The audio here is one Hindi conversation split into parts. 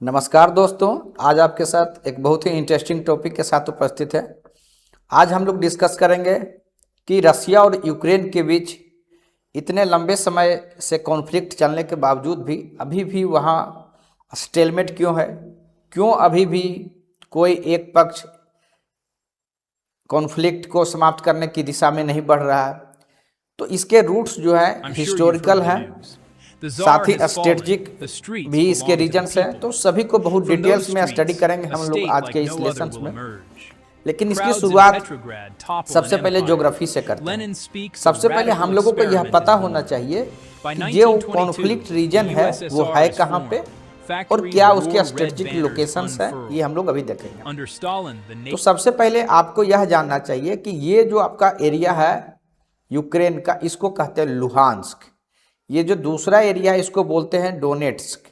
नमस्कार दोस्तों, आज आपके साथ एक बहुत ही इंटरेस्टिंग टॉपिक के साथ उपस्थित है। आज हम लोग डिस्कस करेंगे कि रसिया और यूक्रेन के बीच इतने लंबे समय से कॉन्फ्लिक्ट चलने के बावजूद भी अभी भी वहाँ स्टेलमेट क्यों है, क्यों अभी भी कोई एक पक्ष कॉन्फ्लिक्ट को समाप्त करने की दिशा में नहीं बढ़ रहा है। तो इसके रूट्स जो है हिस्टोरिकल हैं, साथ ही स्ट्रेटजिक भी इसके रीजन्स हैं। तो सभी को बहुत डिटेल्स में स्टडी करेंगे हम लोग आज के इस लेसन्स में। लेकिन इसकी शुरुआत सबसे पहले ज्योग्राफी से करते हैं। सबसे पहले हम लोगों को यह पता होना चाहिए कि जो कॉन्फ्लिक्ट रीजन है वो है कहाँ पे और क्या उसके स्ट्रेटजिक लोकेशंस हैं, ये हम लोग अभी देखेंगे। तो सबसे पहले आपको यह जानना चाहिए कि ये जो आपका एरिया है यूक्रेन का, इसको कहते हैं लुहांस्क। ये जो दूसरा एरिया है इसको बोलते हैं डोनेट्स्क।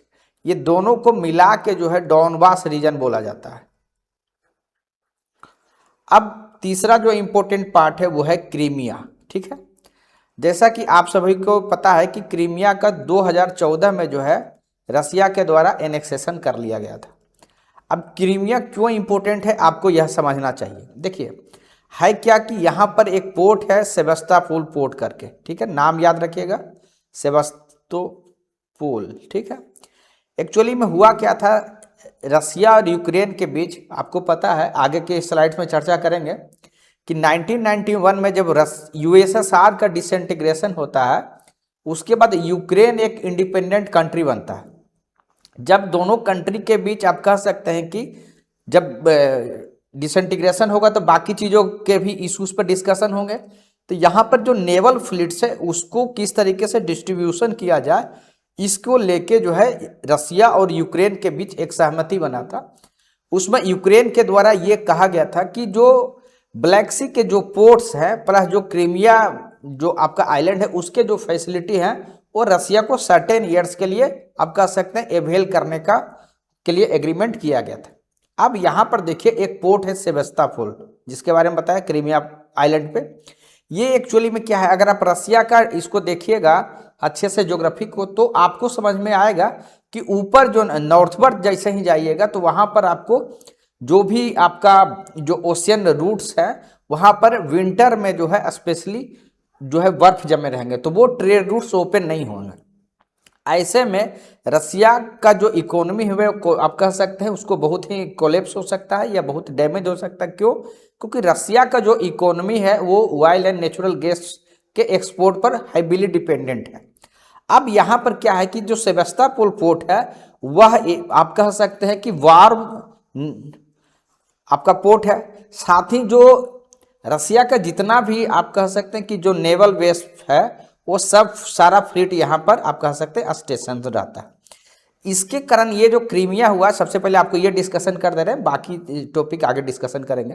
ये दोनों को मिला के जो है डॉनबास रीजन बोला जाता है। अब तीसरा जो इंपॉर्टेंट पार्ट है वो है क्रीमिया। ठीक है, जैसा कि आप सभी को पता है कि क्रीमिया का 2014 में जो है रसिया के द्वारा एनेक्सेशन कर लिया गया था। अब क्रीमिया क्यों इंपॉर्टेंट है आपको यह समझना चाहिए। देखिए है क्या कि यहाँ पर एक पोर्ट है सेवास्तोपोल पोर्ट करके, ठीक है, नाम याद रखिएगा, सेवास्तोपोल। ठीक है, एक्चुअली में हुआ क्या था, रसिया और यूक्रेन के बीच आपको पता है, आगे के स्लाइड्स में चर्चा करेंगे कि 1991 में जब यूएसएसआर का डिसइंटीग्रेशन होता है उसके बाद यूक्रेन एक इंडिपेंडेंट कंट्री बनता है। जब दोनों कंट्री के बीच आप कह सकते हैं कि जब डिसइंटीग्रेशन होगा तो बाकी चीज़ों के भी इश्यूज पर डिस्कशन होंगे। तो यहाँ पर जो नेवल फ्लीट्स है उसको किस तरीके से डिस्ट्रीब्यूशन किया जाए, इसको लेके जो है रसिया और यूक्रेन के बीच एक सहमति बना था। उसमें यूक्रेन के द्वारा ये कहा गया था कि जो ब्लैक सी के जो पोर्ट्स हैं प्लस जो क्रीमिया जो आपका आइलैंड है उसके जो फैसिलिटी हैं वो रसिया को सर्टेन ईयर्स के लिए आप कह सकते हैं एवेल करने का के लिए एग्रीमेंट किया गया था। अब यहाँ पर देखिए एक पोर्ट है सेवास्तोपोल जिसके बारे में बताया क्रीमिया आइलैंड पे। ये एक्चुअली में क्या है, अगर आप रसिया का इसको देखिएगा अच्छे से ज्योग्राफी को तो आपको समझ में आएगा कि ऊपर जो नॉर्थवर्ड जैसे ही जाइएगा तो वहाँ पर आपको जो भी आपका जो ओशियन रूट्स है वहाँ पर विंटर में जो है स्पेशली जो है बर्फ जमे रहेंगे, तो वो ट्रेड रूट्स ओपन नहीं होंगे। ऐसे में रसिया का जो इकोनॉमी है आप कह सकते हैं उसको बहुत ही कोलेप्स हो सकता है या बहुत डैमेज हो सकता है। क्यों? क्योंकि रसिया का जो इकोनॉमी है वो ऑयल एंड नेचुरल गैस के एक्सपोर्ट पर हैवीली डिपेंडेंट है। अब यहाँ पर क्या है कि जो सेवास्तोपोल पोर्ट है वह आप कह सकते हैं कि वार्म आपका पोर्ट है। साथ ही जो रसिया का जितना भी आप कह सकते हैं कि जो नेवल बेस है वो सब सारा फ्लीट यहाँ पर आप कह सकते हैं स्टेशन रहता है। इसके कारण ये जो क्रीमिया हुआ, सबसे पहले आपको ये डिस्कशन कर दे रहे हैं, बाकी टॉपिक आगे डिस्कशन करेंगे।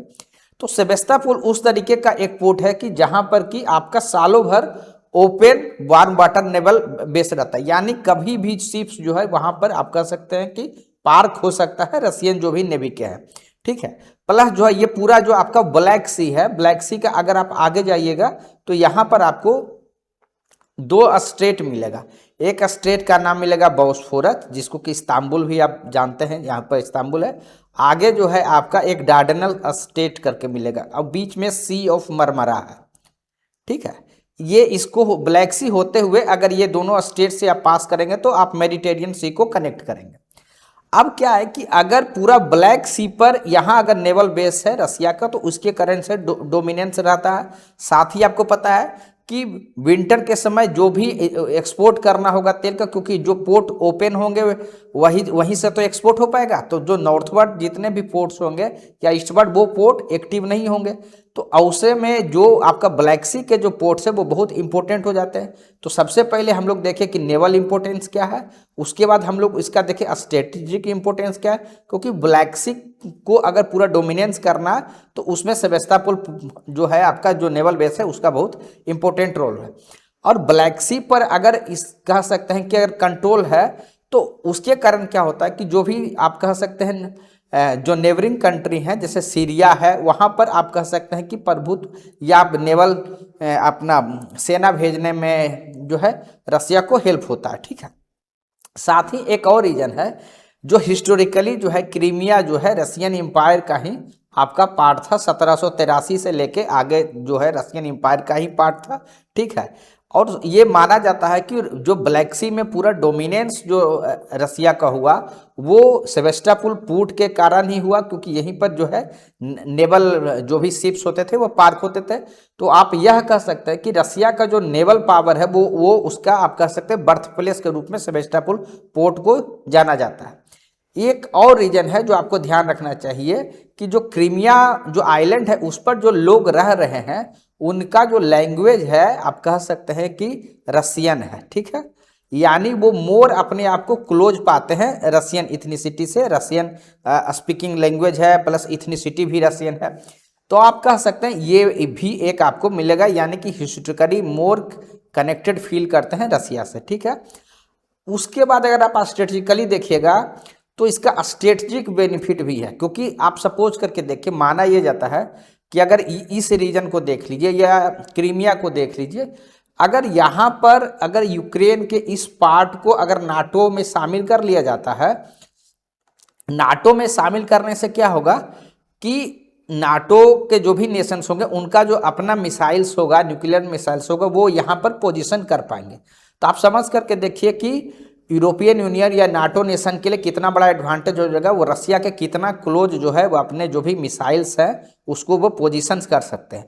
तो सेवास्तोपोल उस तरीके का एक पोर्ट है कि जहां पर कि आपका सालों भर open warm water naval base रहता है, यानी कभी भी शिप्स जो है वहां पर आप कह सकते हैं कि पार्क हो सकता है रसियन जो भी नेवी के हैं। ठीक है, प्लस जो है ये पूरा जो आपका ब्लैक सी है, ब्लैक सी का अगर आप आगे जाइएगा तो यहाँ पर आपको दो स्ट्रेट मिलेगा। एक स्ट्रेट का नाम मिलेगा बॉस्फोरस जिसको कि इस्तांबुल भी आप जानते हैं, यहाँ पर इस्तांबुल है। आगे जो है आपका एक डार्डेनल स्ट्रेट करके मिलेगा और बीच में सी ऑफ मरमरा है। ठीक है, ये इसको ब्लैक सी होते हुए अगर ये दोनों स्ट्रेट से आप पास करेंगे तो आप मेडिटेरियन सी को कनेक्ट करेंगे। अब क्या है कि अगर पूरा ब्लैक सी पर यहाँ अगर नेवल बेस है रसिया का तो उसके कारण से डोमिनेंस रहता है। साथ ही आपको पता है कि विंटर के समय जो भी एक्सपोर्ट करना होगा तेल का, क्योंकि जो पोर्ट ओपन होंगे वहीं से तो एक्सपोर्ट हो पाएगा, तो जो नॉर्थवर्ड जितने भी पोर्ट्स होंगे या ईस्टवर्ड वो पोर्ट एक्टिव नहीं होंगे। तो ऐसे में जो आपका ब्लैक सी के जो पोर्ट्स है वो बहुत इंपॉर्टेंट हो जाते हैं। तो सबसे पहले हम लोग देखें कि नेवल इंपॉर्टेंस क्या है, उसके बाद हम लोग इसका देखें स्ट्रेटेजिक इंपॉर्टेंस क्या है, क्योंकि ब्लैक सी को अगर पूरा डोमिनेंस करना है तो उसमें सेवास्तोपोल जो है आपका जो नेवल बेस है उसका बहुत इंपॉर्टेंट रोल है। और ब्लैक सी पर अगर इस कह सकते हैं कि अगर कंट्रोल है तो उसके कारण क्या होता है कि जो भी आप कह सकते हैं जो नेबरिंग कंट्री हैं जैसे सीरिया है वहाँ पर आप कह सकते हैं कि प्रभुत्व या नेवल अपना सेना भेजने में जो है रसिया को हेल्प होता है। ठीक है, साथ ही एक और रीजन है जो हिस्टोरिकली जो है क्रीमिया जो है रसियन एम्पायर का ही आपका पार्ट था। 1783 से लेके आगे जो है रसियन एम्पायर का ही पार्ट था, ठीक है। और ये माना जाता है कि जो ब्लैक सी में पूरा डोमिनेंस जो रसिया का हुआ वो सेवेस्टोपोल पोर्ट के कारण ही हुआ, क्योंकि यहीं पर जो है नेवल जो भी शिप्स होते थे वो पार्क होते थे। तो आप यह कह सकते हैं कि रसिया का जो नेवल पावर है वो उसका आप कह सकते हैं बर्थ प्लेस के रूप में सेवेस्टोपोल पोर्ट को जाना जाता है। एक और रीजन है जो आपको ध्यान रखना चाहिए कि जो क्रीमिया जो आइलैंड है उस पर जो लोग रह रहे हैं उनका जो लैंग्वेज है आप कह सकते हैं कि रसियन है, ठीक है। यानी वो मोर अपने आप को क्लोज पाते हैं रसियन इथनिसिटी से। रसियन स्पीकिंग लैंग्वेज है प्लस इथनिसिटी भी रसियन है। तो आप कह सकते हैं ये भी एक आपको मिलेगा, यानी कि हिस्टोरिकली मोर कनेक्टेड फील करते हैं रसिया से, ठीक है। उसके बाद अगर आप स्ट्रेटेजिकली देखिएगा तो इसका स्ट्रेटेजिक बेनिफिट भी है, क्योंकि आप सपोज करके देखिए, माना यह जाता है कि अगर इस रीजन को देख लीजिए या क्रीमिया को देख लीजिए, अगर यहाँ पर अगर यूक्रेन के इस पार्ट को अगर नाटो में शामिल कर लिया जाता है, नाटो में शामिल करने से क्या होगा कि नाटो के जो भी नेशंस होंगे उनका जो अपना मिसाइल्स होगा, न्यूक्लियर मिसाइल्स होगा, वो यहाँ पर पोजीशन कर पाएंगे। तो आप समझ करके देखिए कि यूरोपियन यूनियन या नाटो नेशन के लिए कितना बड़ा एडवांटेज हो जाएगा। वो रसिया के कितना क्लोज जो है वो अपने जो भी मिसाइल्स है उसको वो पोजीशंस कर सकते हैं।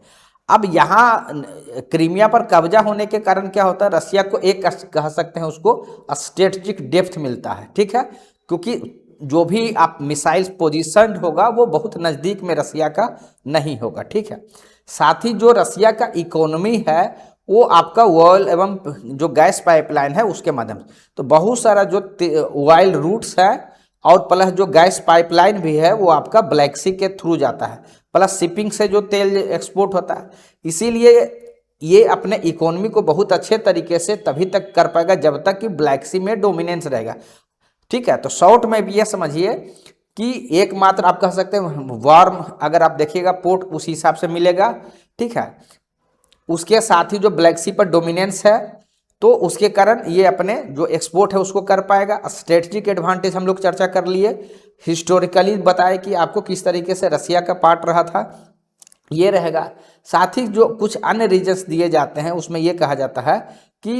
अब यहाँ क्रीमिया पर कब्जा होने के कारण क्या होता है, रसिया को एक कह सकते हैं उसको स्ट्रेटेजिक डेप्थ मिलता है, ठीक है। क्योंकि जो भी आप मिसाइल्स पोजीशन होगा वो बहुत नज़दीक में रसिया का नहीं होगा, ठीक है। साथ ही जो रसिया का इकोनॉमी है वो आपका ऑयल एवं जो गैस पाइपलाइन है उसके माध्यम से, तो बहुत सारा जो ऑयल रूट्स है और प्लस जो गैस पाइपलाइन भी है वो आपका ब्लैक सी के थ्रू जाता है, प्लस शिपिंग से जो तेल एक्सपोर्ट होता है। इसीलिए ये अपने इकोनॉमी को बहुत अच्छे तरीके से तभी तक कर पाएगा जब तक कि ब्लैक सी में डोमिनेंस रहेगा, ठीक है। तो शॉर्ट में भी ये समझिए कि एकमात्र आप कह सकते हैं वार्म अगर आप देखिएगा पोर्ट उस हिसाब से मिलेगा, ठीक है। उसके साथ ही जो ब्लैक सी पर डोमिनेंस है तो उसके कारण ये अपने जो एक्सपोर्ट है उसको कर पाएगा। स्ट्रेटेजिक एडवांटेज हम लोग चर्चा कर लिए, हिस्टोरिकली बताए कि आपको किस तरीके से रसिया का पार्ट रहा था, ये रहेगा। साथ ही जो कुछ अन्य रीजन्स दिए जाते हैं उसमें ये कहा जाता है कि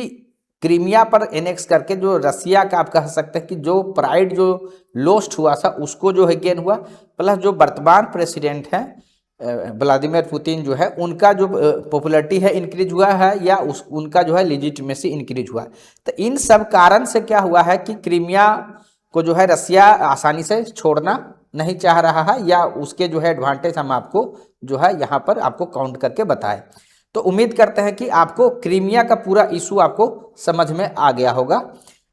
क्रीमिया पर एनेक्स करके जो रसिया का आप कह सकते हैं कि जो प्राइड जो लॉस्ट हुआ था उसको जो है गेन हुआ, प्लस जो वर्तमान प्रेसिडेंट हैं व्लादिमीर पुतिन जो है उनका जो पॉपुलैरिटी है इंक्रीज हुआ है या उनका जो है लेजिटिमेसी इंक्रीज हुआ है। तो इन सब कारण से क्या हुआ है कि क्रीमिया को जो है रसिया आसानी से छोड़ना नहीं चाह रहा है, या उसके जो है एडवांटेज हम आपको जो है यहाँ पर आपको काउंट करके बताएं। तो उम्मीद करते हैं कि आपको क्रीमिया का पूरा इशू आपको समझ में आ गया होगा,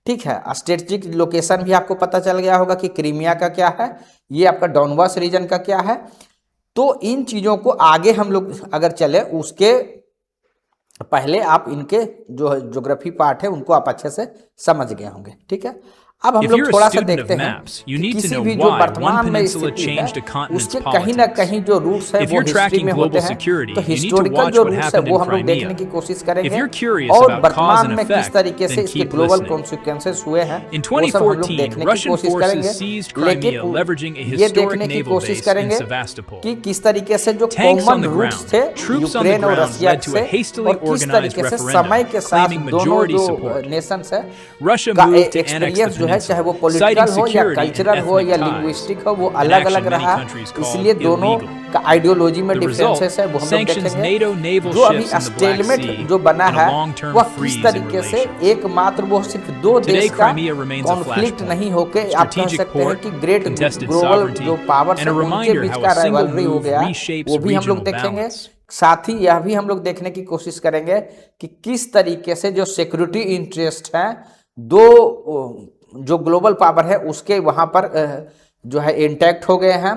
ठीक है। स्ट्रेटेजिक लोकेशन भी आपको पता चल गया होगा कि क्रीमिया का क्या है, ये आपका डॉनबास रीजन का क्या है। तो इन चीज़ों को आगे हम लोग अगर चले उसके पहले आप इनके जो ज्योग्राफी पार्ट है उनको आप अच्छे से समझ गए होंगे, ठीक है। अब हम लोग थोड़ा सा देखते हैं कि किसी भी जो वर्तमान में स्थिति है उसके कहीं ना कहीं जो रूट्स है वो हिस्ट्री में होते हैं। तो हिस्टोरिकल जो रूट्स है वो हम लोग देखने की कोशिश करेंगे और वर्तमान में किस तरीके से इसके ग्लोबल कॉन्सिक्वेंसेस हुए हैं वो सब हम लोग देखने की कोशिश करेंगे। लेकिन ये देखने की कोशिश करेंगे कि किस तरीके से जो कॉमन रूट्स थे यूक्रेन और रसिया से और किस तरीके से समय के साथ दोनों जो नेशंस है का एक्सपीरियंस जो है चाहे वो पॉलिटिकल हो या कल्चरल हो या लिंग्विस्टिक हो वो अलग अलग रहा। इसलिए दोनों का आइडियोलॉजी में डिफरेंसेस है वो हम लोग देखेंगे। जो अभी स्टेलमेट जो बना है वह किस तरीके से एकमात्र वो सिर्फ दो देश का कॉन्फ्लिक्ट नहीं होके आप कह सकते हैं कि ग्रेट ग्लोबल जो पावर्स है उनके बीच का राइवलरी हो गया, वो भी हम लोग देखेंगे। साथ ही यह भी हम लोग देखने की कोशिश करेंगे कि किस तरीके से जो सिक्योरिटी इंटरेस्ट है दो जो ग्लोबल पावर है उसके वहाँ पर जो है इंटैक्ट हो गए हैं,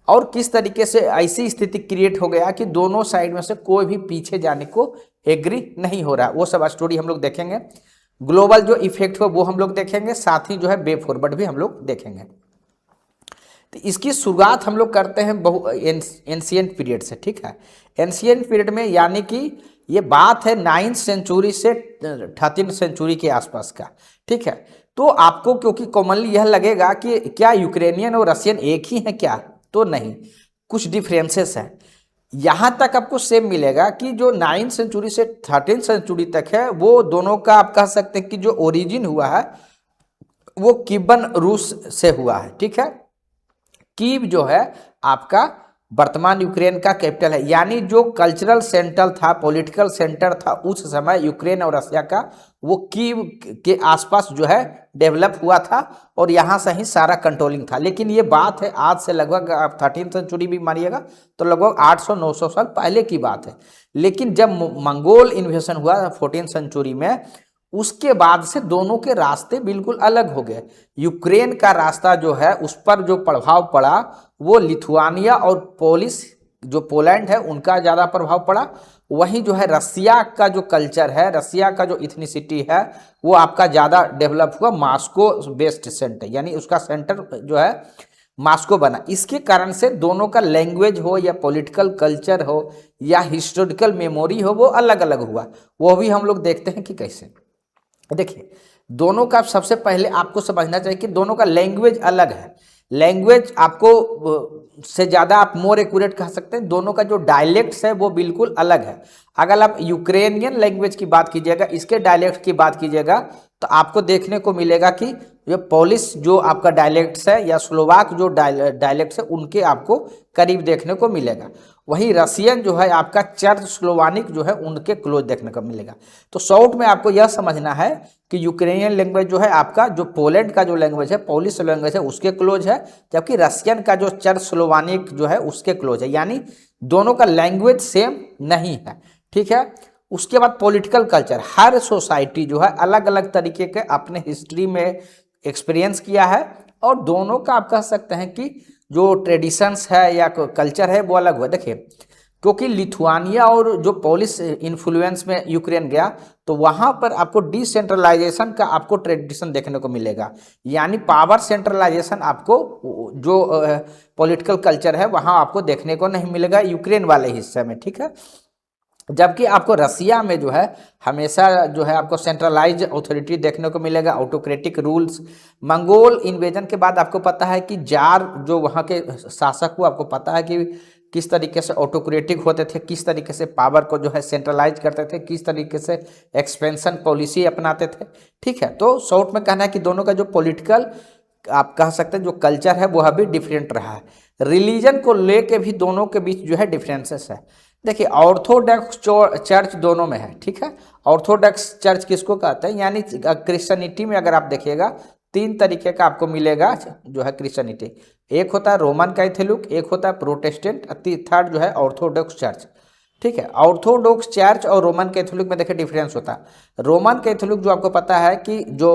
और किस तरीके से ऐसी स्थिति क्रिएट हो गया कि दोनों साइड में से कोई भी पीछे जाने को एग्री नहीं हो रहा। वो सब स्टोरी हम लोग देखेंगे। ग्लोबल जो इफेक्ट हो वो हम लोग देखेंगे, साथ ही जो है वे फॉरवर्ड भी हम लोग देखेंगे। तो इसकी शुरुआत हम लोग करते हैं एंशियंट पीरियड से, ठीक है। एंशियंट पीरियड में यानी कि ये बात है 9th सेंचुरी से 13th सेंचुरी के आसपास का, ठीक है। तो आपको क्योंकि कॉमनली यह लगेगा कि क्या यूक्रेनियन और रशियन एक ही हैं क्या, तो नहीं, कुछ डिफरेंसेस हैं। यहाँ तक आपको सेम मिलेगा कि जो 9th सेंचुरी से 13th सेंचुरी तक है वो दोनों का आप कह सकते हैं कि जो ओरिजिन हुआ है वो कीबन रूस से हुआ है, ठीक है। कीव जो है आपका वर्तमान यूक्रेन का कैपिटल है, यानी जो कल्चरल सेंटर था, पॉलिटिकल सेंटर था उस समय यूक्रेन और रशिया का, वो कीव के आसपास जो है डेवलप हुआ था और यहाँ से ही सारा कंट्रोलिंग था। लेकिन ये बात है आज से लगभग आप 13th सेंचुरी भी मानिएगा तो लगभग 800-900 साल पहले की बात है। लेकिन जब मंगोल इन्वेशन हुआ 14th सेंचुरी में, उसके बाद से दोनों के रास्ते बिल्कुल अलग हो गए। यूक्रेन का रास्ता जो है उस पर जो प्रभाव पड़ा वो लिथुआनिया और पोलिस जो पोलैंड है उनका ज़्यादा प्रभाव पड़ा। वहीं जो है रसिया का जो कल्चर है, रसिया का जो इथनिसिटी है वो आपका ज़्यादा डेवलप हुआ मॉस्को बेस्ड सेंटर, यानी उसका सेंटर जो है मॉस्को बना। इसके कारण से दोनों का लैंग्वेज हो या पॉलिटिकल कल्चर हो या हिस्टोरिकल मेमोरी हो वो अलग अलग हुआ। वो भी हम लोग देखते हैं कि कैसे। देखिए दोनों का सबसे पहले आपको समझना चाहिए कि दोनों का लैंग्वेज अलग है। लैंग्वेज आपको से ज़्यादा आप मोर एक्यूरेट कह सकते हैं, दोनों का जो डायलेक्ट्स है वो बिल्कुल अलग है। अगर आप यूक्रेनियन लैंग्वेज की बात कीजिएगा, इसके डायलेक्ट की बात कीजिएगा तो आपको देखने को मिलेगा कि ये पोलिश जो आपका डायलेक्ट्स है या स्लोवाक जो डायलेक्ट्स है उनके आपको करीब देखने को मिलेगा। वहीं रशियन जो है आपका चर्च स्लोवानिक जो है उनके क्लोज देखने को मिलेगा। तो शॉर्ट में आपको यह समझना है कि यूक्रेनियन लैंग्वेज जो है आपका जो पोलैंड का जो लैंग्वेज है, पोलिश लैंग्वेज है उसके क्लोज है, जबकि रशियन का जो चर्च स्लोवानिक जो है उसके क्लोज है, यानी दोनों का लैंग्वेज सेम नहीं है, ठीक है। उसके बाद पॉलिटिकल कल्चर, हर सोसाइटी जो है अलग अलग तरीके के अपने हिस्ट्री में एक्सपीरियंस किया है और दोनों का आप कह सकते हैं कि जो ट्रेडिशंस है या कल्चर है वो अलग हुआ। देखिए क्योंकि लिथुआनिया और जो पोलिश इन्फ्लुएंस में यूक्रेन गया तो वहाँ पर आपको डिसेंट्रलाइजेशन का आपको ट्रेडिशन देखने को मिलेगा, यानी पावर सेंट्रलाइजेशन आपको जो पॉलिटिकल कल्चर है वहाँ आपको देखने को नहीं मिलेगा यूक्रेन वाले हिस्से में, ठीक है। जबकि आपको रसिया में जो है हमेशा जो है आपको सेंट्रलाइज अथॉरिटी देखने को मिलेगा, ऑटोक्रेटिक रूल्स। मंगोल इन्वेजन के बाद आपको पता है कि जार जो वहाँ के शासक को आपको पता है कि किस तरीके से ऑटोक्रेटिक होते थे, किस तरीके से पावर को जो है सेंट्रलाइज करते थे, किस तरीके से एक्सपेंशन पॉलिसी अपनाते थे, ठीक है। तो शॉर्ट में कहना है कि दोनों का जो पॉलिटिकल आप कह सकते हैं जो कल्चर है वो अभी डिफरेंट रहा है। रिलीजन को लेके भी दोनों के बीच जो है डिफरेंसेस है। देखिए ऑर्थोडॉक्स चर्च दोनों में है, ठीक है। ऑर्थोडॉक्स चर्च किसको कहते हैं, यानी क्रिश्चियनिटी में अगर आप देखिएगा 3 तरीके का आपको मिलेगा जो है क्रिश्चियनिटी। एक होता है रोमन कैथोलिक, एक होता है प्रोटेस्टेंट, थर्ड जो है ऑर्थोडॉक्स चर्च, ठीक है। ऑर्थोडॉक्स चर्च और रोमन कैथोलिक में देखिए डिफरेंस होता है। रोमन कैथोलिक जो आपको पता है कि जो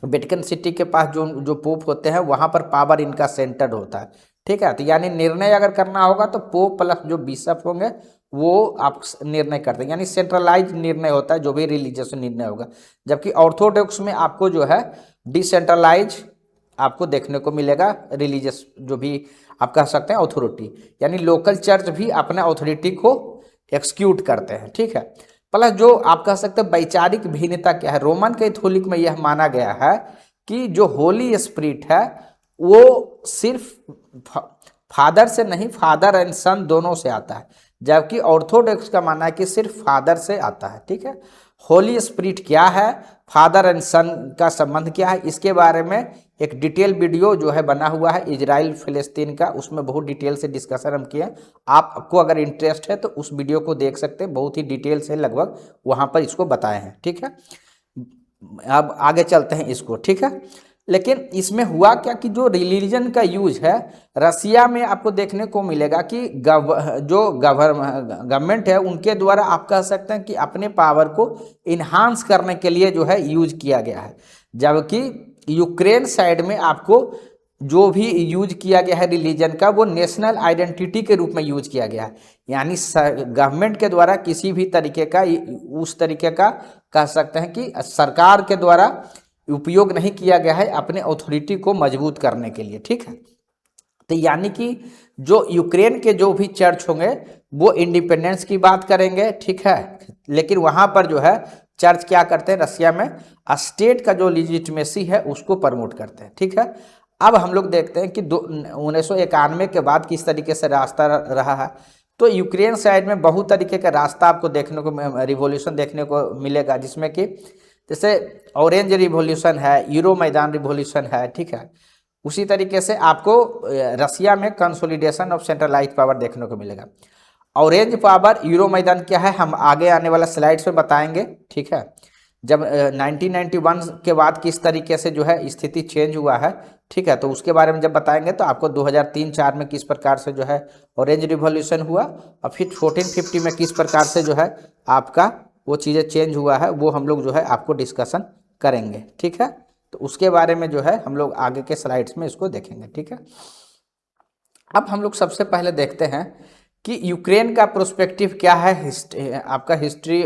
वेटिकन सिटी के पास जो पोप होते हैं वहाँ पर पावर इनका सेंटर्ड होता है, ठीक है। तो यानी निर्णय अगर करना होगा तो पोप प्लस जो बिशप होंगे वो आप निर्णय करते हैं, यानी सेंट्रलाइज निर्णय होता है जो भी रिलीजियस निर्णय होगा। जबकि ऑर्थोडॉक्स में आपको जो है डिसेंट्रलाइज आपको देखने को मिलेगा, रिलीजियस जो भी आप कह सकते हैं अथॉरिटी, यानी लोकल चर्च भी अपने अथॉरिटी को एक्सिक्यूट करते हैं, ठीक है। प्लस जो आप कह सकते हैं वैचारिक भिन्नता क्या है, रोमन कैथोलिक में यह माना गया है कि जो होली स्पिरिट है वो सिर्फ फादर से नहीं, फादर एंड सन दोनों से आता है, जबकि ऑर्थोडॉक्स का मानना है कि सिर्फ फादर से आता है, ठीक है। होली स्पिरिट क्या है, फादर एंड सन का संबंध क्या है, इसके बारे में एक डिटेल वीडियो जो है बना हुआ है इजराइल फिलिस्तीन का, उसमें बहुत डिटेल से डिस्कशन हम किए। आपको अगर इंटरेस्ट है तो उस वीडियो को देख सकते हैं, बहुत ही डिटेल से लगभग वहाँ पर इसको बताए हैं, ठीक है। अब आगे चलते हैं इसको, ठीक है। लेकिन इसमें हुआ क्या कि जो रिलीजन का यूज है रसिया में आपको देखने को मिलेगा कि जो गवर्नमेंट है उनके द्वारा आप कह सकते हैं कि अपने पावर को इन्हांस करने के लिए जो है यूज किया गया है। जबकि यूक्रेन साइड में आपको जो भी यूज किया गया है रिलीजन का वो नेशनल आइडेंटिटी के रूप में यूज किया गया है, यानी गवर्नमेंट के द्वारा किसी भी तरीके का उस तरीके का कह सकते हैं कि सरकार के द्वारा उपयोग नहीं किया गया है अपने अथॉरिटी को मजबूत करने के लिए, ठीक है। तो यानी कि जो यूक्रेन के जो भी चर्च होंगे वो इंडिपेंडेंस की बात करेंगे, ठीक है, लेकिन वहां पर जो है चर्च क्या करते हैं रसिया में, स्टेट का जो लिजिटमेसी है उसको प्रमोट करते हैं, ठीक है। अब हम लोग देखते हैं कि 1991 के बाद किस तरीके से रास्ता रहा है। तो यूक्रेन साइड में बहुत तरीके का रास्ता आपको देखने को, रिवॉल्यूशन देखने को मिलेगा, जिसमें कि जैसे ऑरेंज रिवॉल्यूशन है, यूरो मैदान रिवॉल्यूशन है, ठीक है। उसी तरीके से आपको रसिया में कंसोलिडेशन ऑफ सेंट्रलाइज पावर देखने को मिलेगा। ऑरेंज पावर यूरो मैदान क्या है हम आगे आने वाला स्लाइड्स में बताएंगे, ठीक है। जब 1991 के बाद किस तरीके से जो है स्थिति चेंज हुआ है, ठीक है, तो उसके बारे में जब बताएंगे तो आपको 2003-4 में किस प्रकार से जो है ऑरेंज रिवॉल्यूशन हुआ, और फिर 1450 में किस प्रकार से जो है आपका वो चीज़ें चेंज हुआ है, वो हम लोग जो है आपको डिस्कशन करेंगे, ठीक है। तो उसके बारे में जो है हम लोग आगे के स्लाइड्स में इसको देखेंगे, ठीक है। अब हम लोग सबसे पहले देखते हैं कि यूक्रेन का प्रोस्पेक्टिव क्या है आपका हिस्ट्री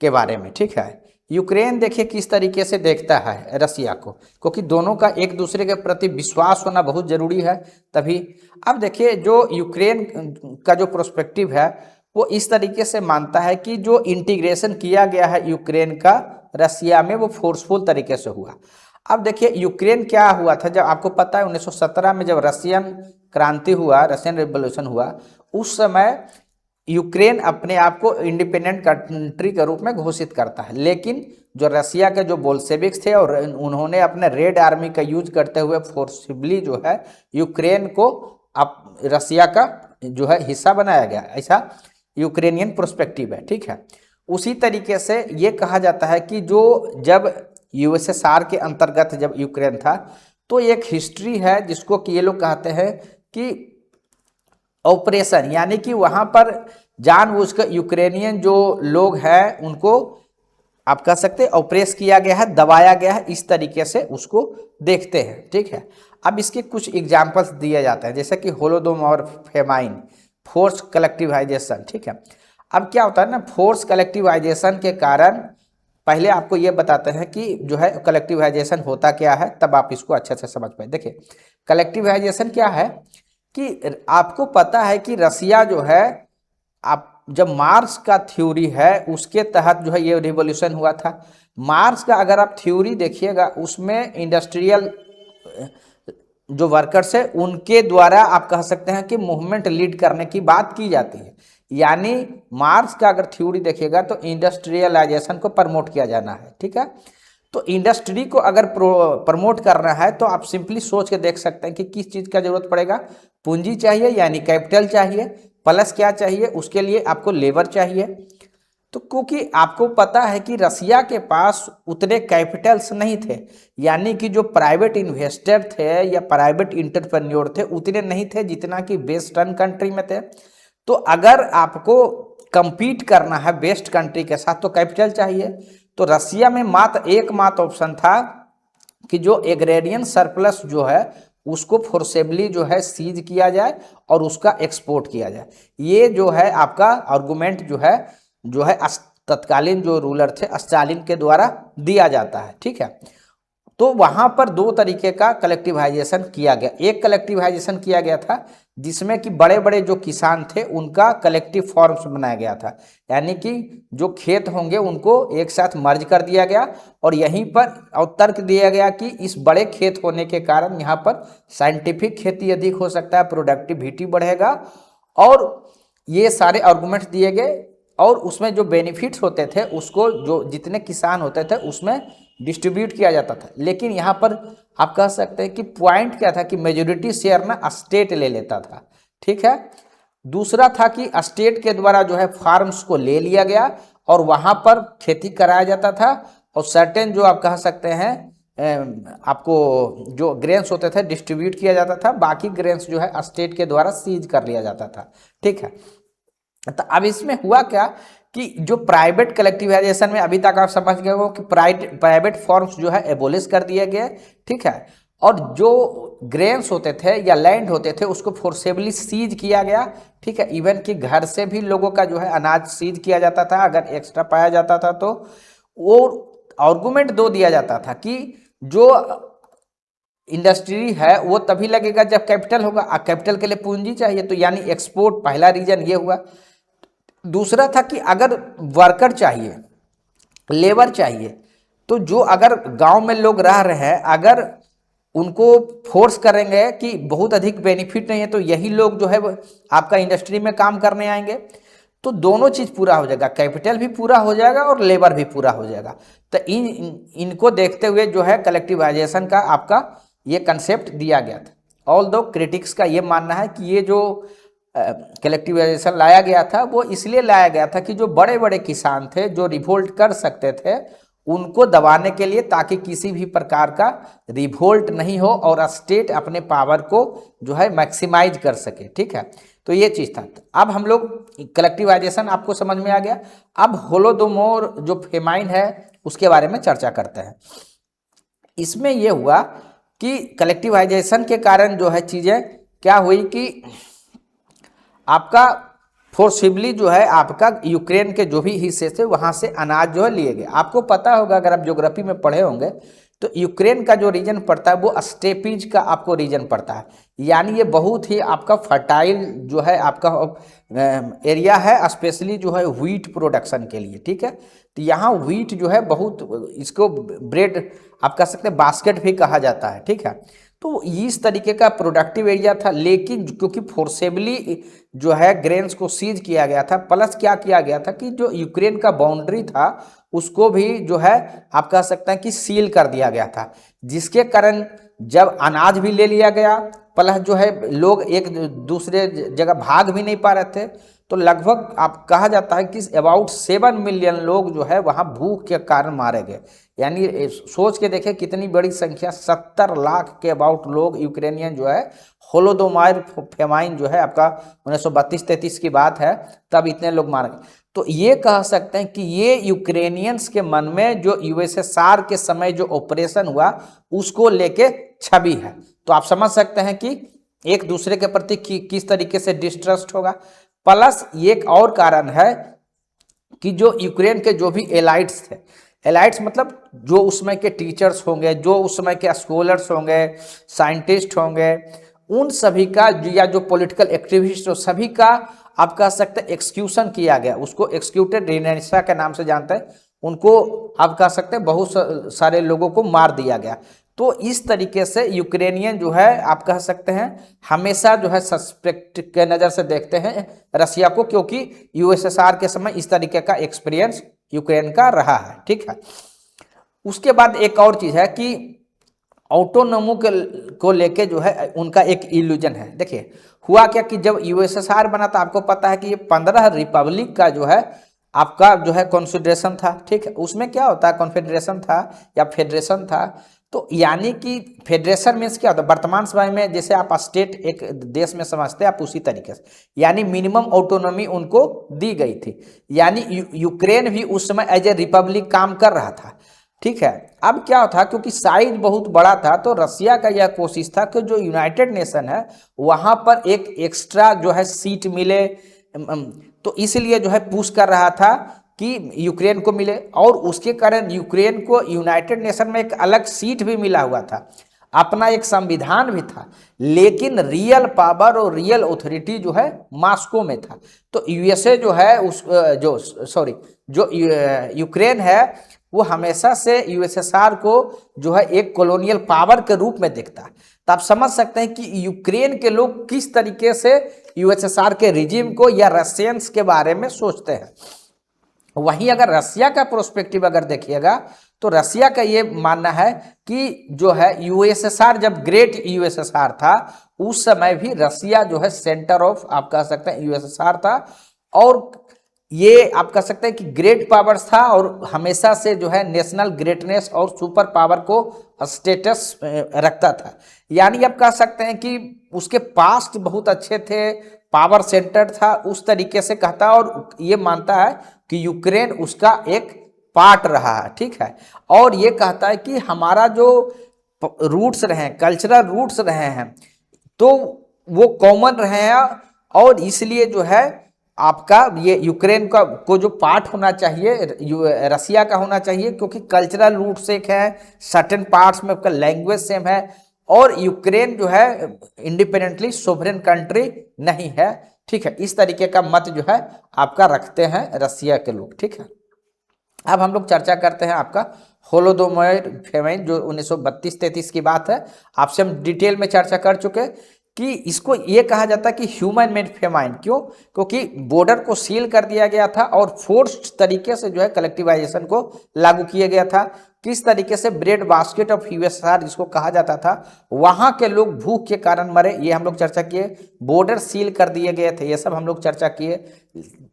के बारे में, ठीक है। यूक्रेन देखिए किस तरीके से देखता है रसिया को, क्योंकि दोनों का एक दूसरे के प्रति विश्वास होना बहुत जरूरी है तभी। अब देखिए जो यूक्रेन का जो प्रोस्पेक्टिव है वो इस तरीके से मानता है कि जो इंटीग्रेशन किया गया है यूक्रेन का रसिया में वो फोर्सफुल तरीके से हुआ। अब देखिए यूक्रेन क्या हुआ था, जब आपको पता है 1917 में जब रशियन क्रांति हुआ, रशियन रिवॉल्यूशन हुआ, उस समय यूक्रेन अपने आप को इंडिपेंडेंट कंट्री के रूप में घोषित करता है, लेकिन जो रसिया के जो बोल्शेविक्स थे और उन्होंने अपने रेड आर्मी का यूज करते हुए फोर्सिबली जो है यूक्रेन को अब रसिया का जो है हिस्सा बनाया गया, ऐसा यूक्रेनियन प्रोस्पेक्टिव है, ठीक है। उसी तरीके से ये कहा जाता है कि जो जब यूएसएसआर के अंतर्गत जब यूक्रेन था, तो एक हिस्ट्री है जिसको कि ये लोग कहते हैं कि ऑपरेशन, यानी कि वहां पर जानबूझकर यूक्रेनियन जो लोग हैं उनको आप कह सकते हैं ऑपरेस किया गया है, दबाया गया है, इस तरीके से उसको देखते हैं, ठीक है। अब इसके कुछ एग्जाम्पल्स दिए जाते हैं, जैसे कि होलोडोमोर, फेमाइन, फोर्स कलेक्टिवाइजेशन, ठीक है। अब क्या होता है ना, फोर्स कलेक्टिवाइजेशन के कारण पहले आपको ये बताते हैं कि जो है कलेक्टिवाइजेशन होता क्या है, तब आप इसको अच्छे से समझ पाए। देखिए कलेक्टिवाइजेशन क्या है कि आपको पता है कि रसिया जो है, आप जब मार्क्स का थ्योरी है उसके तहत जो है ये रिवॉल्यूशन हुआ था। मार्क्स का अगर आप थ्योरी देखिएगा उसमें इंडस्ट्रियल जो वर्कर्स है उनके द्वारा आप कह सकते हैं कि मूवमेंट लीड करने की बात की जाती है। यानी मार्क्स का अगर थ्योरी देखिएगा तो इंडस्ट्रियलाइजेशन को प्रमोट किया जाना है, ठीक है। तो इंडस्ट्री को अगर प्रमोट करना है तो आप सिंपली सोच के देख सकते हैं कि किस चीज़ का जरूरत पड़ेगा, पूंजी चाहिए यानी कैपिटल चाहिए, प्लस क्या चाहिए, उसके लिए आपको लेबर चाहिए। तो क्योंकि आपको पता है कि रसिया के पास उतने कैपिटल्स नहीं थे, यानी कि जो प्राइवेट इन्वेस्टर थे या प्राइवेट इंटरप्रेन्योर थे उतने नहीं थे जितना कि वेस्टर्न कंट्री में थे। तो अगर आपको compete करना है बेस्ट कंट्री के साथ तो कैपिटल चाहिए। तो रसिया में एकमात्र ऑप्शन था कि जो एग्रेरियन सरप्लस जो है उसको फोर्सेबली जो है सीज किया जाए और उसका एक्सपोर्ट किया जाए। ये जो है आपका आर्गुमेंट जो है तत्कालीन जो रूलर थे स्टालिन के द्वारा दिया जाता है, ठीक है। तो वहां पर दो तरीके का कलेक्टिवाइजेशन किया गया। एक कलेक्टिवाइजेशन किया गया था जिसमें कि बड़े बड़े जो किसान थे उनका कलेक्टिव फॉर्म्स बनाया गया था, यानी कि जो खेत होंगे उनको एक साथ मर्ज कर दिया गया और यहीं पर और तर्क दिया गया कि इस बड़े खेत होने के कारण यहाँ पर साइंटिफिक खेती अधिक हो सकता है, प्रोडक्टिविटी बढ़ेगा, और ये सारे आर्गूमेंट्स दिए गए। और उसमें जो बेनिफिट्स होते थे उसको जो जितने किसान होते थे उसमें डिस्ट्रीब्यूट किया जाता था। लेकिन यहाँ पर आप कह सकते हैं कि पॉइंट क्या था कि मेजोरिटी शेयर ना स्टेट ले लेता था, ठीक है। दूसरा था कि स्टेट के द्वारा जो है फार्म्स को ले लिया गया और वहाँ पर खेती कराया जाता था, और सर्टेन जो आप कह सकते हैं आपको जो ग्रेन्स होते थे डिस्ट्रीब्यूट किया जाता था, बाकी ग्रेन्स जो है स्टेट के द्वारा सीज कर लिया जाता था, ठीक है। तो अब इसमें हुआ क्या कि जो प्राइवेट कलेक्टिवाइजेशन में अभी तक आप समझ गए हो कि प्राइवेट फॉर्म्स जो है एबोलिश कर दिए गए, ठीक है। और जो ग्रेन्स होते थे या लैंड होते थे उसको फोर्सेबली सीज किया गया, ठीक है। इवन कि घर से भी लोगों का जो है अनाज सीज किया जाता था अगर एक्स्ट्रा पाया जाता था तो। और आर्गुमेंट दो दिया जाता था कि जो इंडस्ट्री है वो तभी लगेगा जब कैपिटल होगा, और कैपिटल के लिए पूंजी चाहिए, तो यानी एक्सपोर्ट पहला रीजन ये हुआ। दूसरा था कि अगर वर्कर चाहिए, लेबर चाहिए, तो जो अगर गांव में लोग रह रहे हैं, अगर उनको फोर्स करेंगे कि बहुत अधिक बेनिफिट नहीं है, तो यही लोग जो है वो आपका इंडस्ट्री में काम करने आएंगे, तो दोनों चीज़ पूरा हो जाएगा, कैपिटल भी पूरा हो जाएगा और लेबर भी पूरा हो जाएगा। तो इनको देखते हुए जो है कलेक्टिवाइजेशन का आपका ये कंसेप्ट दिया गया था। ऑल दो क्रिटिक्स का ये मानना है कि ये जो कलेक्टिवाइजेशन लाया गया था वो इसलिए लाया गया था कि जो बड़े बड़े किसान थे जो रिवोल्ट कर सकते थे उनको दबाने के लिए, ताकि किसी भी प्रकार का रिवोल्ट नहीं हो और स्टेट अपने पावर को जो है मैक्सिमाइज कर सके। ठीक है, तो ये चीज़ था। अब हम लोग कलेक्टिवाइजेशन आपको समझ में आ गया। अब होलोडोमोर जो फेमाइन है उसके बारे में चर्चा करते हैं। इसमें यह हुआ कि कलेक्टिवाइजेशन के कारण जो है चीज़ें क्या हुई कि आपका फोर्सिबली जो है आपका यूक्रेन के जो भी हिस्से थे वहाँ से अनाज जो है लिए गए। आपको पता होगा, अगर आप ज्योग्राफी में पढ़े होंगे, तो यूक्रेन का जो रीजन पड़ता है वो स्टेपीज का आपको रीजन पड़ता है, यानी ये बहुत ही आपका फर्टाइल जो है आपका एरिया है, स्पेशली जो है व्हीट प्रोडक्शन के लिए। ठीक है, तो यहाँ व्हीट जो है बहुत, इसको ब्रेड आप कह सकते हैं बास्केट भी कहा जाता है। ठीक है, तो इस तरीके का प्रोडक्टिव एरिया था, लेकिन क्योंकि फोर्सेबली जो है ग्रेन्स को सीज किया गया था, प्लस क्या किया गया था कि जो यूक्रेन का बाउंड्री था उसको भी जो है आप कह सकते हैं कि सील कर दिया गया था, जिसके कारण जब अनाज भी ले लिया गया, प्लस जो है लोग एक दूसरे जगह भाग भी नहीं पा रहे थे, तो लगभग आप कहा जाता है कि अबाउट 7 मिलियन लोग जो है वहाँ भूख के कारण मारे गए। यानी सोच के देखें कितनी बड़ी संख्या, 70 लाख के अबाउट लोग यूक्रेनियन जो है होलोडोमायर फेमाइन जो है आपका 1932-33 की बात है, तब इतने लोग मारे गए। तो ये कह सकते हैं कि ये यूक्रेनियंस के मन में जो यूएसएसआर के समय जो ऑपरेशन हुआ उसको लेके छवि है। तो आप समझ सकते हैं कि एक दूसरे के प्रति किस तरीके से डिस्ट्रस्ट होगा। प्लस एक और कारण है कि जो यूक्रेन के जो भी एलाइट्स थे, एलाइट्स मतलब जो उस समय के टीचर्स होंगे, जो उस समय के स्कॉलर्स होंगे, साइंटिस्ट होंगे, उन सभी का या जो पॉलिटिकल एक्टिविस्ट हो, सभी का आप कह सकते हैं एक्सक्यूशन किया गया। उसको एक्सक्यूटेड रेनेसा के नाम से जानते हैं, उनको आप कह सकते हैं बहुत सारे लोगों को मार दिया गया। तो इस तरीके से यूक्रेनियन जो है आप कह सकते हैं हमेशा जो है सस्पेक्ट के नज़र से देखते हैं रसिया को, क्योंकि यूएसएसआर के समय इस तरीके का एक्सपीरियंस यूक्रेन का रहा है। ठीक है, उसके बाद एक और चीज़ है कि ऑटोनोमी को लेके जो है उनका एक इल्यूजन है। देखिए हुआ क्या कि जब यूएसएसआर बना था, आपको पता है कि ये 15 रिपब्लिक का जो है आपका जो है कॉन्फेडरेशन था। ठीक है, उसमें क्या होता है, कॉन्फेडरेशन था या फेडरेशन था, तो यानी कि फेडरेशन मीन्स क्या होता है, वर्तमान समय में जैसे आप स्टेट एक देश में समझते हैं आप उसी तरीके से, यानी मिनिमम ऑटोनॉमी उनको दी गई थी। यानी यूक्रेन भी उस समय एज ए रिपब्लिक काम कर रहा था। ठीक है, अब क्या था, क्योंकि साइज बहुत बड़ा था, तो रसिया का यह कोशिश था कि जो यूनाइटेड नेशन है वहां पर एक एक्स्ट्रा जो है सीट मिले, तो इसलिए जो है पुश कर रहा था कि यूक्रेन को मिले, और उसके कारण यूक्रेन को यूनाइटेड नेशन में एक अलग सीट भी मिला हुआ था, अपना एक संविधान भी था, लेकिन रियल पावर और रियल ऑथोरिटी जो है मॉस्को में था। तो यूएसए जो है जो यूक्रेन है वो हमेशा से यूएसएसआर को जो है एक कॉलोनियल पावर के रूप में देखता है। तो आप समझ सकते हैं कि यूक्रेन के लोग किस तरीके से यूएसएसआर के रिजीम को या रशियंस के बारे में सोचते हैं। वहीं अगर रसिया का प्रोस्पेक्टिव अगर देखिएगा तो रसिया का ये मानना है कि जो है यूएसएसआर, जब ग्रेट यूएसएसआर था उस समय भी रसिया जो है सेंटर ऑफ आप कह सकते हैं यूएसएसआर था, और ये आप कह सकते हैं कि ग्रेट पावर्स था, और हमेशा से जो है नेशनल ग्रेटनेस और सुपर पावर को स्टेटस रखता था। यानी आप कह सकते हैं कि उसके पास्ट बहुत अच्छे थे, पावर सेंटर था, उस तरीके से कहता है, और ये मानता है कि यूक्रेन उसका एक पार्ट रहा है। ठीक है, और ये कहता है कि हमारा जो रूट्स रहे हैं, कल्चरल रूट्स रहे हैं, तो वो कॉमन रहे हैं, और इसलिए जो है आपका ये यूक्रेन का को जो पार्ट होना चाहिए रसिया का होना चाहिए, क्योंकि कल्चरल रूट्स एक है, सर्टेन पार्ट्स में आपका लैंग्वेज सेम है, और यूक्रेन जो है इंडिपेंडेंटली सोवरेन कंट्री नहीं है। ठीक है, इस तरीके का मत जो है आपका रखते हैं रसिया के लोग। ठीक है, अब हम लोग चर्चा करते हैं आपका होलोडोमोर फेमाइन, जो 1932-33 की बात है। आपसे हम डिटेल में चर्चा कर चुके कि इसको ये कहा जाता है कि ह्यूमन मेड फेमाइन। क्यों? क्योंकि बॉर्डर को सील कर दिया गया था और फोर्स्ड तरीके से जो है कलेक्टिवाइजेशन को लागू किया गया था। किस तरीके से ब्रेड बास्केट ऑफ यूएसएसआर जिसको कहा जाता था, वहां के लोग भूख के कारण मरे, ये हम लोग चर्चा किए। बॉर्डर सील कर दिए गए थे, ये सब हम लोग चर्चा किए,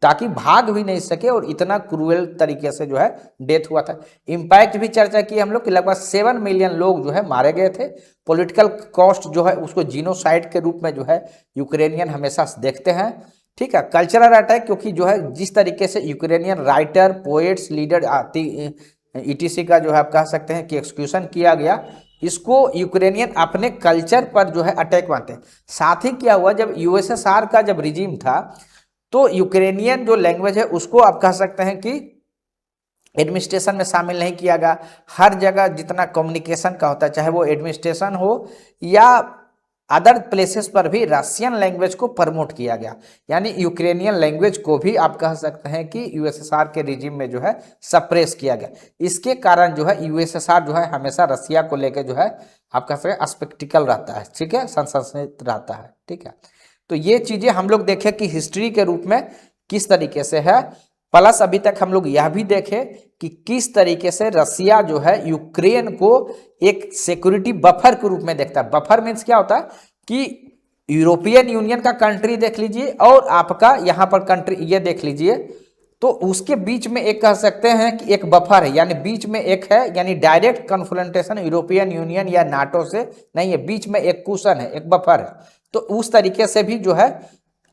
ताकि भाग भी नहीं सके, और इतना क्रूएल तरीके से जो है डेथ हुआ था। इम्पैक्ट भी चर्चा की हम लोग कि लगभग 7 मिलियन लोग जो है मारे गए थे। पॉलिटिकल कॉस्ट जो है उसको जीनोसाइड के रूप में जो है यूक्रेनियन हमेशा देखते हैं। ठीक है, कल्चरल अटैक, क्योंकि जो है जिस तरीके से Ukrainian writer, poets, leader etc का जो है आप कह सकते हैं कि एक्सक्यूशन किया गया, इसको यूक्रेनियन अपने कल्चर पर जो है अटैक मानते हैं। साथ ही क्या हुआ, जब यूएसएसआर का जब रिजीम था तो यूक्रेनियन जो लैंग्वेज है उसको आप कह सकते हैं कि एडमिनिस्ट्रेशन में शामिल नहीं किया गया। हर जगह जितना कम्युनिकेशन का होता है, चाहे वो एडमिनिस्ट्रेशन हो या अदर प्लेसेस पर भी रशियन लैंग्वेज को प्रमोट किया गया। यानी यूक्रेनियन लैंग्वेज को भी आप कह सकते हैं कि यूएसएसआर के रिजीम में जो है सप्रेस किया गया। इसके कारण जो है यूएसएसआर जो है हमेशा रसिया को लेकर जो है आप कह सकते हैं स्पेक्टिकल रहता है। ठीक है, सनसनीखेज रहता है। ठीक है, तो ये चीजें हम लोग देखें कि हिस्ट्री के रूप में किस तरीके से है। प्लस अभी तक हम लोग यह भी देखें कि किस तरीके से रसिया जो है यूक्रेन को एक सिक्योरिटी बफर के रूप में देखता है। बफर मीन्स क्या होता है कि यूरोपियन यूनियन का कंट्री देख लीजिए और आपका यहाँ पर कंट्री ये देख लीजिए, तो उसके बीच में एक कह सकते हैं कि एक बफर है, यानी बीच में एक है, यानी डायरेक्ट कन्फ्रंटेशन यूरोपियन यूनियन या नाटो से नहीं है, बीच में एक कुशन है, एक बफर है। तो उस तरीके से भी जो है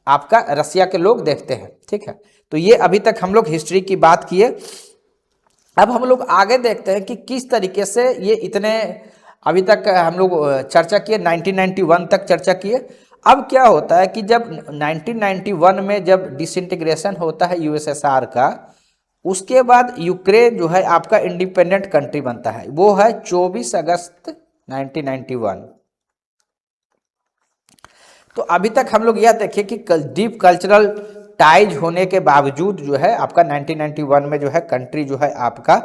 आपका रसिया के लोग देखते हैं। ठीक है, तो ये अभी तक हम लोग हिस्ट्री की बात किए। अब हम लोग आगे देखते हैं कि किस तरीके से ये इतने अभी तक हम लोग चर्चा किए, 1991 तक चर्चा किए। अब क्या होता है कि जब 1991 में जब डिसइंटीग्रेशन होता है यूएसएसआर का, उसके बाद यूक्रेन जो है आपका इंडिपेंडेंट कंट्री बनता है, वो है 24 अगस्त 1991। तो अभी तक हम लोग यह देखें कि डीप कल्चरल टाइज होने के बावजूद जो है आपका 1991 में जो है कंट्री जो है आपका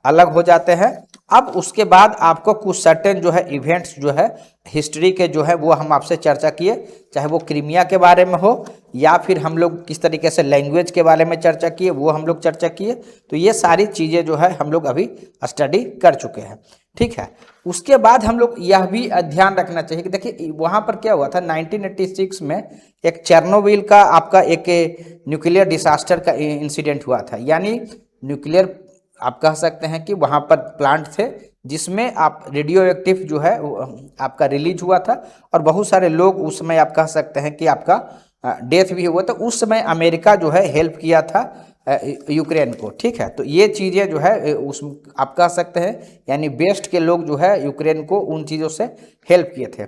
अलग हो जाते हैं। अब उसके बाद आपको कुछ सर्टेन जो है इवेंट्स जो है हिस्ट्री के जो है वो हम आपसे चर्चा किए, चाहे वो क्रीमिया के बारे में हो या फिर हम लोग किस तरीके से लैंग्वेज के बारे में चर्चा किए, वो हम लोग चर्चा किए। तो ये सारी चीज़ें जो है हम लोग अभी स्टडी कर चुके हैं। ठीक है, उसके बाद हम लोग यह भी ध्यान रखना चाहिए कि देखिए वहाँ पर क्या हुआ था, 1986 में एक चेर्नोबिल का आपका एक न्यूक्लियर डिसास्टर का इंसिडेंट हुआ था। यानी न्यूक्लियर आप कह सकते हैं कि वहाँ पर प्लांट थे जिसमें आप रेडियो एक्टिव जो है आपका रिलीज हुआ था, और बहुत सारे लोग उस समय आप कह सकते हैं कि आपका डेथ भी हुआ था। उस समय अमेरिका जो है हेल्प किया था यूक्रेन को। ठीक है, तो ये चीज़ें जो है उस आप कह सकते हैं यानी वेस्ट के लोग जो है यूक्रेन को उन चीज़ों से हेल्प किए थे।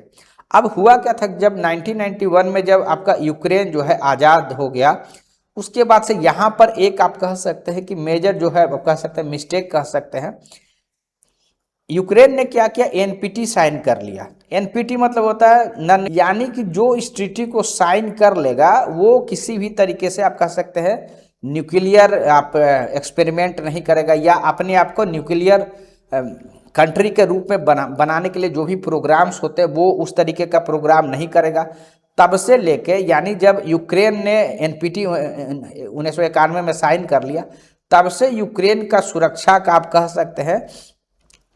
अब हुआ क्या था, जब 1991 में जब आपका यूक्रेन जो है आज़ाद हो गया, उसके बाद से यहाँ पर एक आप कह सकते हैं कि मेजर जो है आप कह सकते हैं मिस्टेक कह सकते हैं, यूक्रेन ने क्या किया, एनपीटी साइन कर लिया। एनपीटी मतलब होता है नन, यानी कि जो इस ट्रीटी को साइन कर लेगा वो किसी भी तरीके से आप कह सकते हैं न्यूक्लियर आप एक्सपेरिमेंट नहीं करेगा, या अपने आप को न्यूक्लियर कंट्री के रूप में बनाने के लिए जो भी प्रोग्राम्स होते हैं वो उस तरीके का प्रोग्राम नहीं करेगा। तब से लेके यानी जब यूक्रेन ने एनपीटी 1991 में साइन कर लिया, तब से यूक्रेन का सुरक्षा का आप कह सकते हैं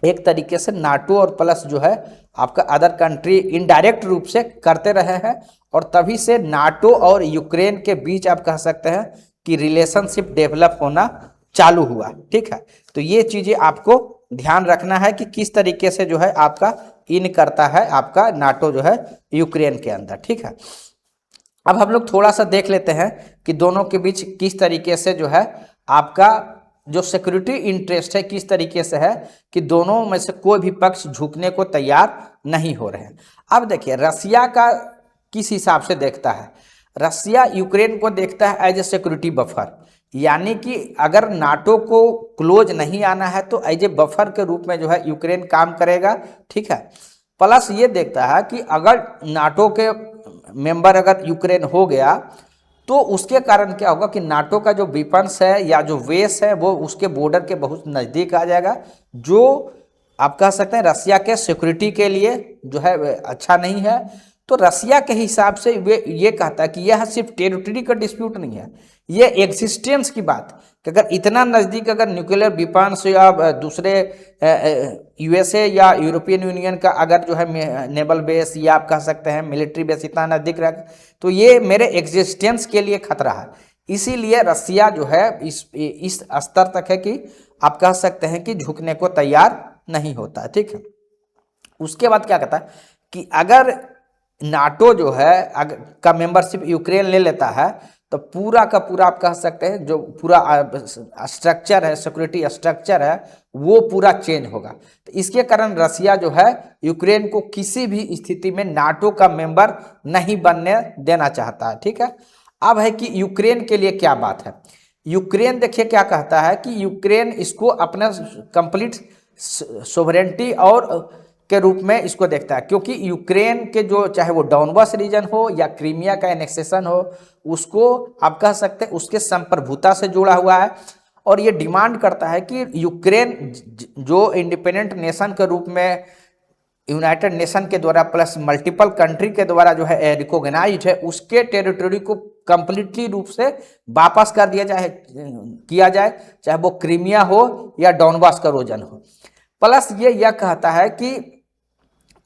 एक तरीके से नाटो और प्लस जो है आपका अदर कंट्री इनडायरेक्ट रूप से करते रहे हैं, और तभी से नाटो और यूक्रेन के बीच आप कह सकते हैं कि रिलेशनशिप डेवलप होना चालू हुआ। ठीक है, तो ये चीज़ें आपको ध्यान रखना है कि किस तरीके से जो है आपका इन करता है आपका नाटो जो है यूक्रेन के अंदर। ठीक है, अब हम लोग थोड़ा सा देख लेते हैं कि दोनों के बीच किस तरीके से जो है आपका जो सिक्योरिटी इंटरेस्ट है किस तरीके से है कि दोनों में से कोई भी पक्ष झुकने को तैयार नहीं हो रहे हैं। अब देखिए रसिया का किस हिसाब से देखता है, रसिया यूक्रेन को देखता है एज ए सिक्योरिटी बफर, यानी कि अगर नाटो को क्लोज नहीं आना है तो एज ए बफर के रूप में जो है यूक्रेन काम करेगा। ठीक है, प्लस ये देखता है कि अगर नाटो के मेंबर अगर यूक्रेन हो गया तो उसके कारण क्या होगा कि नाटो का जो वेपन्स है या जो वेस है वो उसके बॉर्डर के बहुत नज़दीक आ जाएगा, जो आप कह सकते हैं रसिया के सिक्योरिटी के लिए जो है अच्छा नहीं है। तो रसिया के हिसाब से वे ये कहता है कि यह सिर्फ टेरिटरी का डिस्प्यूट नहीं है, ये एग्जिस्टेंस की बात कि अगर इतना नज़दीक अगर न्यूक्लियर वेपन्स या दूसरे यूएसए या यूरोपियन यूनियन का अगर जो है नेवल बेस या आप कह सकते हैं मिलिट्री बेस इतना नज़दीक रह, तो ये मेरे एग्जिस्टेंस के लिए खतरा है। इसीलिए रसिया जो है इस स्तर तक है कि आप कह सकते हैं कि झुकने को तैयार नहीं होता है। ठीक है, उसके बाद क्या कहता है कि अगर नाटो जो है अगर का मेंबरशिप यूक्रेन ले लेता है तो पूरा का पूरा आप कह सकते हैं जो पूरा स्ट्रक्चर है, सिक्योरिटी स्ट्रक्चर है, वो पूरा चेंज होगा। तो इसके कारण रसिया जो है यूक्रेन को किसी भी स्थिति में नाटो का मेंबर नहीं बनने देना चाहता है। ठीक है, अब है कि यूक्रेन के लिए क्या बात है। यूक्रेन देखिए क्या कहता है कि यूक्रेन इसको अपना कंप्लीट सोवरेंटी और के रूप में इसको देखता है, क्योंकि यूक्रेन के जो चाहे वो डॉनबास रीजन हो या क्रीमिया का एनेक्सेशन हो, उसको आप कह सकते हैं उसके संप्रभुता से जुड़ा हुआ है। और ये डिमांड करता है कि यूक्रेन जो इंडिपेंडेंट नेशन के रूप में यूनाइटेड नेशन के द्वारा प्लस मल्टीपल कंट्री के द्वारा जो है रिकॉग्नाइज्ड है, उसके टेरिटरी को कंप्लीटली रूप से वापस कर दिया जाए किया जाए, चाहे वो क्रीमिया हो या डॉनबास का रीजन हो। प्लस ये यह कहता है कि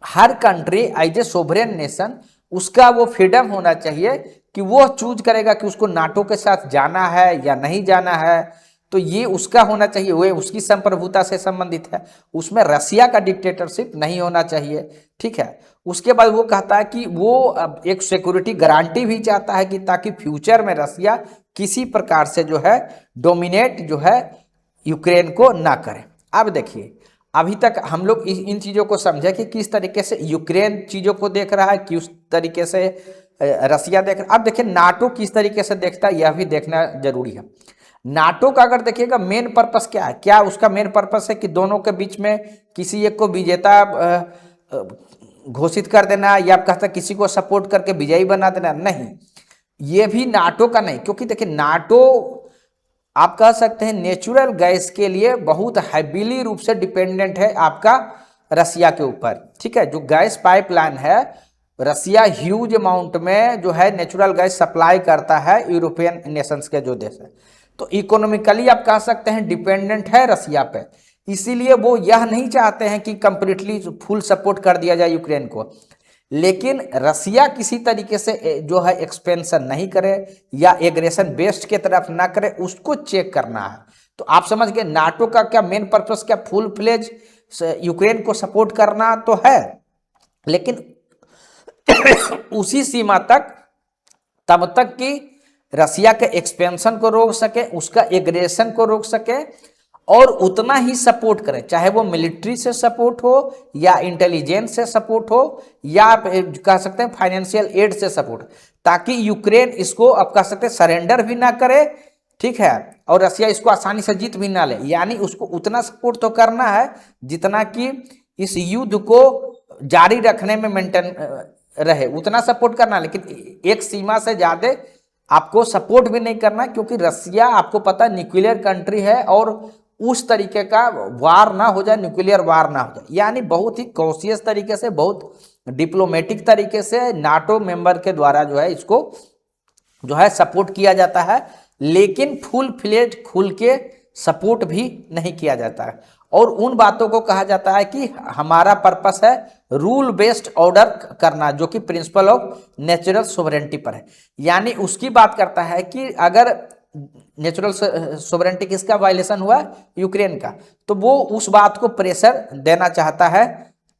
हर country as a sovereign nation उसका वो फ्रीडम होना चाहिए कि वो चूज करेगा कि उसको नाटो के साथ जाना है या नहीं जाना है। तो ये उसका होना चाहिए, वो उसकी संप्रभुता से संबंधित है, उसमें रसिया का डिक्टेटरशिप नहीं होना चाहिए। ठीक है, उसके बाद वो कहता है कि वो एक सिक्योरिटी गारंटी भी चाहता है कि ताकि फ्यूचर में रसिया किसी प्रकार से जो है डोमिनेट जो है यूक्रेन को ना करे। अब देखिए अभी तक हम लोग इन चीज़ों को समझे कि किस तरीके से यूक्रेन चीज़ों को देख रहा है, किस तरीके से रसिया देख रहा है। अब देखिए नाटो किस तरीके से देखता है यह भी देखना जरूरी है। नाटो का अगर देखिएगा मेन पर्पस क्या है, क्या उसका मेन पर्पस है कि दोनों के बीच में किसी एक को विजेता घोषित कर देना या आप कहते हैं किसी को सपोर्ट करके विजयी बना देना, नहीं, ये भी नाटो का नहीं। क्योंकि देखिए नाटो आप कह सकते हैं नेचुरल गैस के लिए बहुत हैवीली रूप से डिपेंडेंट है आपका रसिया के ऊपर। ठीक है, जो गैस पाइपलाइन है रसिया ह्यूज अमाउंट में जो है नेचुरल गैस सप्लाई करता है यूरोपियन नेशंस के जो देश है, तो इकोनॉमिकली आप कह सकते हैं डिपेंडेंट है रसिया पे। इसीलिए वो यह नहीं चाहते हैं कि कंप्लीटली फुल सपोर्ट कर दिया जाए यूक्रेन को, लेकिन रसिया किसी तरीके से जो है एक्सपेंशन नहीं करे या एग्रेशन बेस्ड के तरफ ना करे, उसको चेक करना है। तो आप समझ गए नाटो का क्या मेन पर्पस, क्या फुल फ्लेज यूक्रेन को सपोर्ट करना तो है, लेकिन उसी सीमा तक, तब तक कि रसिया के एक्सपेंशन को रोक सके, उसका एग्रेशन को रोक सके और उतना ही सपोर्ट करें, चाहे वो मिलिट्री से सपोर्ट हो या इंटेलिजेंस से सपोर्ट हो या आप कह सकते हैं फाइनेंशियल एड से सपोर्ट, ताकि यूक्रेन इसको आप कह सकते हैं सरेंडर भी ना करे। ठीक है, और रसिया इसको आसानी से जीत भी ना ले, यानी उसको उतना सपोर्ट तो करना है जितना कि इस युद्ध को जारी रखने में मेंटेन रहे, उतना सपोर्ट करना, लेकिन एक सीमा से ज्यादा आपको सपोर्ट भी नहीं करना, क्योंकि रसिया आपको पता है न्यूक्लियर कंट्री है और उस तरीके का वार ना हो जाए, न्यूक्लियर वार ना हो जाए। यानी बहुत ही कॉशियस तरीके से, बहुत डिप्लोमेटिक तरीके से नाटो मेंबर के द्वारा जो है इसको जो है सपोर्ट किया जाता है, लेकिन फुल फ्लेज खुल के सपोर्ट भी नहीं किया जाता है। और उन बातों को कहा जाता है कि हमारा पर्पस है रूल बेस्ड ऑर्डर करना, जो कि प्रिंसिपल ऑफ नेचुरल सोवरेंटी पर है। यानी उसकी बात करता है कि अगर नेचुरल सोवरेंटी किसका वायलेशन हुआ, यूक्रेन का, तो वो उस बात को प्रेशर देना चाहता है।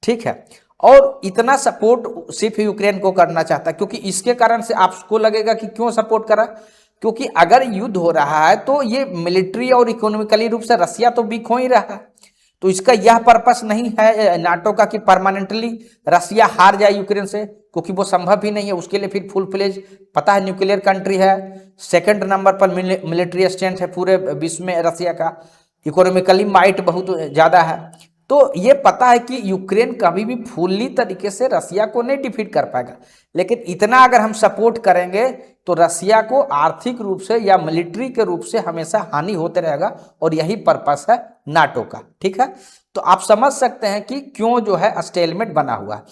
ठीक है, और इतना सपोर्ट सिर्फ यूक्रेन को करना चाहता है, क्योंकि इसके कारण से आपको लगेगा कि क्यों सपोर्ट करा, क्योंकि अगर युद्ध हो रहा है तो ये मिलिट्री और इकोनॉमिकली रूप से रसिया तो वीक हो ही रहा है। तो इसका यह पर्पस नहीं है नाटो का कि परमानेंटली रसिया हार जाए यूक्रेन से, क्योंकि वो संभव ही नहीं है। उसके लिए फिर फुल फ्लेज पता है न्यूक्लियर कंट्री है, सेकंड नंबर पर मिलिट्री स्ट्रेंथ है पूरे विश्व में रसिया का, इकोनॉमिकली माइट बहुत ज़्यादा है। तो ये पता है कि यूक्रेन कभी भी फुल्ली तरीके से रसिया को नहीं डिफीट कर पाएगा, लेकिन इतना अगर हम सपोर्ट करेंगे तो रसिया को आर्थिक रूप से या मिलिट्री के रूप से हमेशा हानि होते रहेगा, और यही पर्पस है नाटो का। ठीक है, तो आप समझ सकते हैं कि क्यों जो है स्टेलमेट बना हुआ है।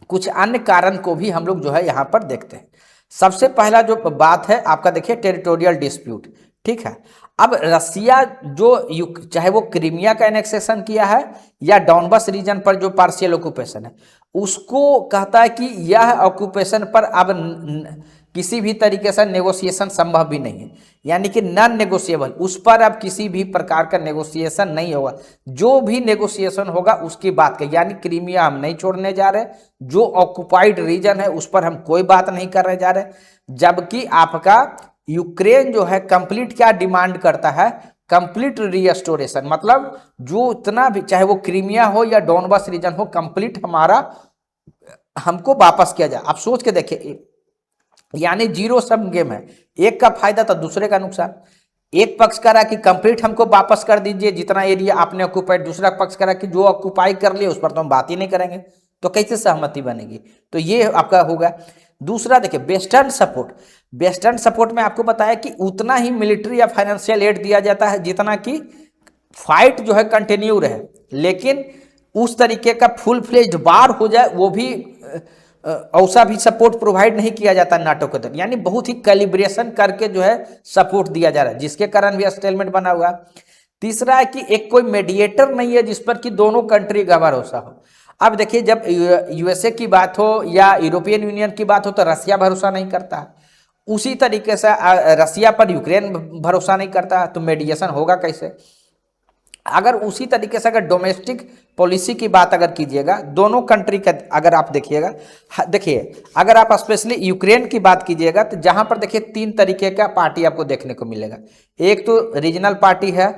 कुछ अन्य कारण को भी हम लोग जो है यहाँ पर देखते हैं। सबसे पहला जो बात है आपका देखिए टेरिटोरियल डिस्प्यूट। ठीक है, अब रसिया जो चाहे वो क्रीमिया का एनेक्सेशन किया है या डॉनबस रीजन पर जो पार्शियल ऑक्यूपेशन है, उसको कहता है कि यह ऑक्यूपेशन पर अब किसी भी तरीके से नेगोशिएशन संभव भी नहीं है, यानी कि नॉन नेगोशिएबल, उस पर अब किसी भी प्रकार का नेगोशिएशन नहीं होगा। जो भी नेगोशिएशन होगा उसकी बात का, यानी क्रीमिया हम नहीं छोड़ने जा रहे, जो ऑक्युपाइड रीजन है उस पर हम कोई बात नहीं करने जा रहे। जबकि आपका यूक्रेन जो है कंप्लीट क्या डिमांड करता है, कंप्लीट रीस्टोरेशन, मतलब जो इतना भी चाहे वो क्रीमिया हो या डॉनबस रीजन हो, कंप्लीट हमारा हमको वापस किया जाए। आप सोच के देखिए, यानी जीरो सम गेम है, एक का फायदा तो दूसरे का नुकसान। एक पक्ष कह रहा कि कंप्लीट हमको वापस कर दीजिए जितना एरिया आपने ऑक्यूपाइड, दूसरा पक्ष कह रहा कि जो ऑक्यूपाई कर लिए उस पर तो हम बात ही नहीं करेंगे, तो कैसे सहमति बनेगी। तो ये आपका होगा। दूसरा देखिए वेस्टर्न सपोर्ट, वेस्टर्न सपोर्ट में आपको बताया कि उतना ही मिलिट्री या फाइनेंशियल एड दिया जाता है जितना कि फाइट जो है कंटिन्यू रहे, लेकिन उस तरीके का फुल फ्लेज्ड वार हो जाए वो भी औसा भी सपोर्ट प्रोवाइड नहीं किया जाता नाटो के तरफ, यानी बहुत ही कैलिब्रेशन करके जो है सपोर्ट दिया जा रहा है, जिसके कारण भी स्टेलमेंट बना हुआ। तीसरा है कि एक कोई मीडिएटर नहीं है जिस पर कि दोनों कंट्री का भरोसा हो। अब देखिए जब यूएसए की बात हो या यूरोपियन यूनियन की बात हो तो रसिया भरोसा नहीं करता, उसी तरीके से रसिया पर यूक्रेन भरोसा नहीं करता, तो मीडिएशन होगा कैसे। अगर उसी तरीके से अगर डोमेस्टिक पॉलिसी की बात अगर कीजिएगा दोनों कंट्री का, अगर आप देखिएगा, देखिए अगर आप स्पेशली यूक्रेन की बात कीजिएगा तो जहां पर देखिए तीन तरीके का पार्टी आपको देखने को मिलेगा। एक तो रीजनल पार्टी है,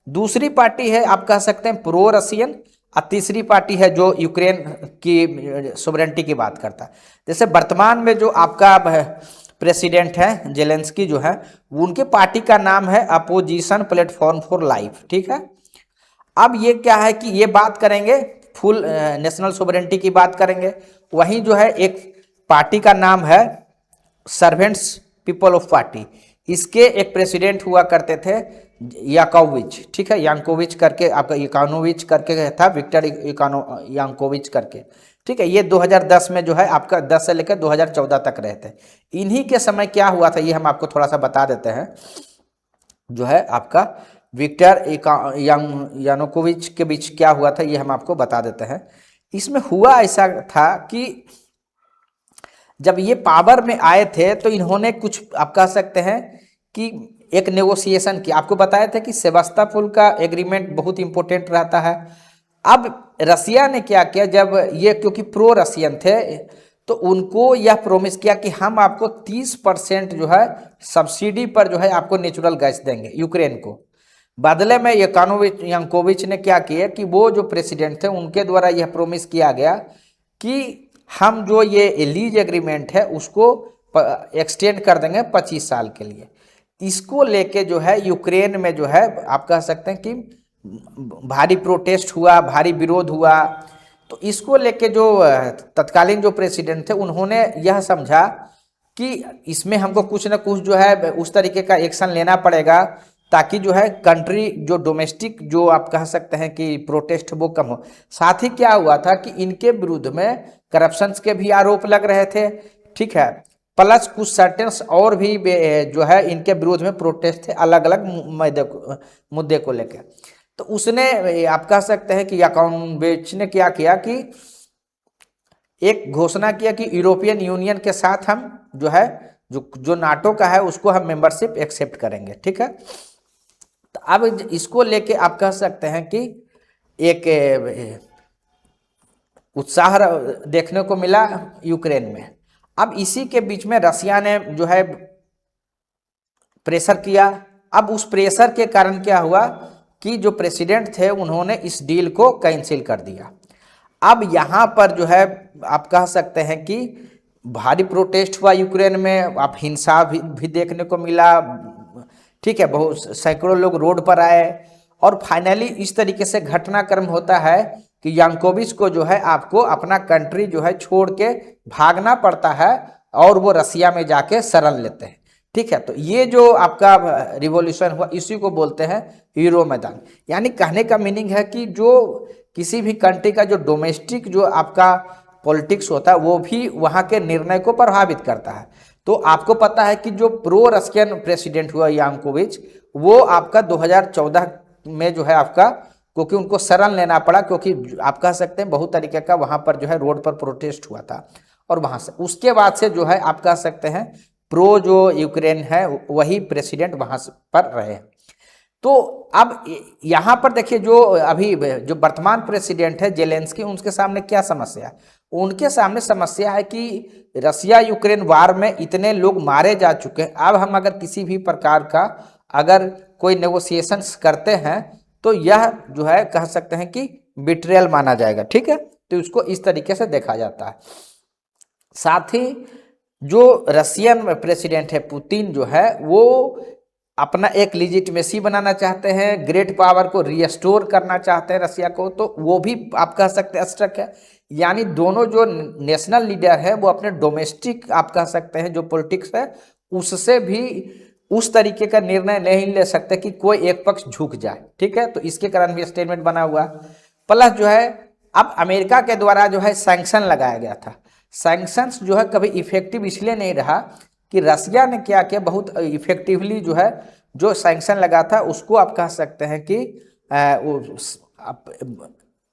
दूसरी पार्टी है आप कह सकते हैं प्रो रशियन, और तीसरी पार्टी है जो यूक्रेन की सोवरेंटी की बात करता है। जैसे वर्तमान में जो आपका प्रेसिडेंट है जेलेंस्की जो है, उनके पार्टी का नाम है अपोजिशन प्लेटफॉर्म फॉर लाइफ। ठीक है, अब ये क्या है कि ये बात करेंगे फुल नेशनल सोवरेंटी की बात करेंगे। वहीं जो है एक पार्टी का नाम है सर्वेंट्स पीपल ऑफ पार्टी, इसके एक प्रेसिडेंट हुआ करते थे याकोविच। ठीक है, यांकोविच करके, आपका इकानोविच करके था, विक्टर यांकोविच करके। ठीक है, ये 2010 में जो है आपका 10 से लेकर 2014 तक रहे थे। इन्हीं के समय क्या हुआ था ये हम आपको थोड़ा सा बता देते हैं। जो है आपका विक्टर यानुकोविच के बीच क्या हुआ था ये हम आपको बता देते हैं। इसमें हुआ ऐसा था कि जब ये पावर में आए थे तो इन्होंने कुछ आप कह सकते हैं कि एक नेगोशिएशन किया। आपको बताया था कि सेवास्तोपोल का एग्रीमेंट बहुत इंपॉर्टेंट रहता है। अब रसिया ने क्या किया, जब ये क्योंकि प्रो रशियन थे तो उनको यह प्रोमिस किया कि हम आपको 30% जो है सब्सिडी पर जो है आपको नेचुरल गैस देंगे यूक्रेन को। बदले में यांकोविच ने क्या किया कि वो जो प्रेसिडेंट थे उनके द्वारा यह प्रोमिस किया गया कि हम जो ये लीज एग्रीमेंट है उसको एक्सटेंड कर देंगे 25 साल के लिए। इसको लेके जो है यूक्रेन में जो है आप कह सकते हैं कि भारी प्रोटेस्ट हुआ, भारी विरोध हुआ। तो इसको लेके जो तत्कालीन जो प्रेसिडेंट थे उन्होंने यह समझा कि इसमें हमको कुछ ना कुछ जो है उस तरीके का एक्शन लेना पड़ेगा ताकि जो है कंट्री जो डोमेस्टिक जो आप कह सकते हैं कि प्रोटेस्ट वो कम हो। साथ ही क्या हुआ था कि इनके विरुद्ध में करप्शंस के भी आरोप लग रहे थे। ठीक है, प्लस कुछ सर्टेन्स और भी जो है इनके विरोध में प्रोटेस्ट थे अलग अलग मुद्दे को लेकर। तो उसने आप कह सकते हैं कि याकोविच ने क्या किया कि एक घोषणा किया कि यूरोपियन यूनियन के साथ हम जो है जो नाटो का है उसको हम मेंबरशिप एक्सेप्ट करेंगे। ठीक है, तो अब इसको लेके आप कह सकते हैं कि एक उत्साह देखने को मिला यूक्रेन में। अब इसी के बीच में रसिया ने जो है प्रेशर किया। अब उस प्रेशर के कारण क्या हुआ कि जो प्रेसिडेंट थे उन्होंने इस डील को कैंसिल कर दिया। अब यहाँ पर जो है आप कह सकते हैं कि भारी प्रोटेस्ट हुआ यूक्रेन में, आप हिंसा भी देखने को मिला। ठीक है, बहुत सैकड़ों लोग रोड पर आए और फाइनली इस तरीके से घटनाक्रम होता है कि यांकोविच को जो है आपको अपना कंट्री जो है छोड़ के भागना पड़ता है और वो रसिया में जाके शरण लेते हैं। ठीक है, तो ये जो आपका रिवॉल्यूशन हुआ इसी को बोलते हैं यूरो मैदान। यानी कहने का मीनिंग है कि जो किसी भी कंट्री का जो डोमेस्टिक जो आपका पॉलिटिक्स होता है वो भी वहाँ के निर्णय को प्रभावित करता है। तो आपको पता है कि जो प्रो रशियन प्रेसिडेंट हुआ यांकोविच, वो आपका 2014 में जो है आपका, क्योंकि उनको शरण लेना पड़ा, क्योंकि आप कह सकते हैं बहुत तरीके का वहाँ पर जो है रोड पर प्रोटेस्ट हुआ था, और वहाँ से उसके बाद से जो है आप कह सकते हैं प्रो जो यूक्रेन है वही प्रेसिडेंट वहाँ पर रहे। तो अब यहाँ पर देखिए जो अभी जो वर्तमान प्रेसिडेंट है जेलेंस्की, उनके सामने क्या समस्या है? उनके सामने समस्या है कि रसिया यूक्रेन वार में इतने लोग मारे जा चुके हैं, अब हम अगर किसी भी प्रकार का अगर कोई नेगोशिएशंस करते हैं तो यह जो है कह सकते हैं कि बिट्रेयल माना जाएगा। ठीक है, तो इसको इस तरीके से देखा जाता है। साथ ही जो रशियन प्रेसिडेंट है पुतिन जो है वो अपना एक लिजिटिमेसी बनाना चाहते हैं, ग्रेट पावर को रिस्टोर करना चाहते हैं रसिया को, तो वो भी आप कह सकते हैं स्ट्रक है। यानी दोनों जो नेशनल लीडर है वो अपने डोमेस्टिक आप कह सकते हैं जो पॉलिटिक्स है उससे भी उस तरीके का निर्णय नहीं ले सकते कि कोई एक पक्ष झुक जाए। ठीक है, तो इसके कारण भी स्टेटमेंट बना हुआ। प्लस जो है अब अमेरिका के द्वारा जो है सैंक्शन लगाया गया था। सैंक्शंस जो है कभी इफेक्टिव इसलिए नहीं रहा कि रसिया ने क्या किया, बहुत इफेक्टिवली जो है जो सैंक्शन लगा था उसको आप कह सकते हैं कि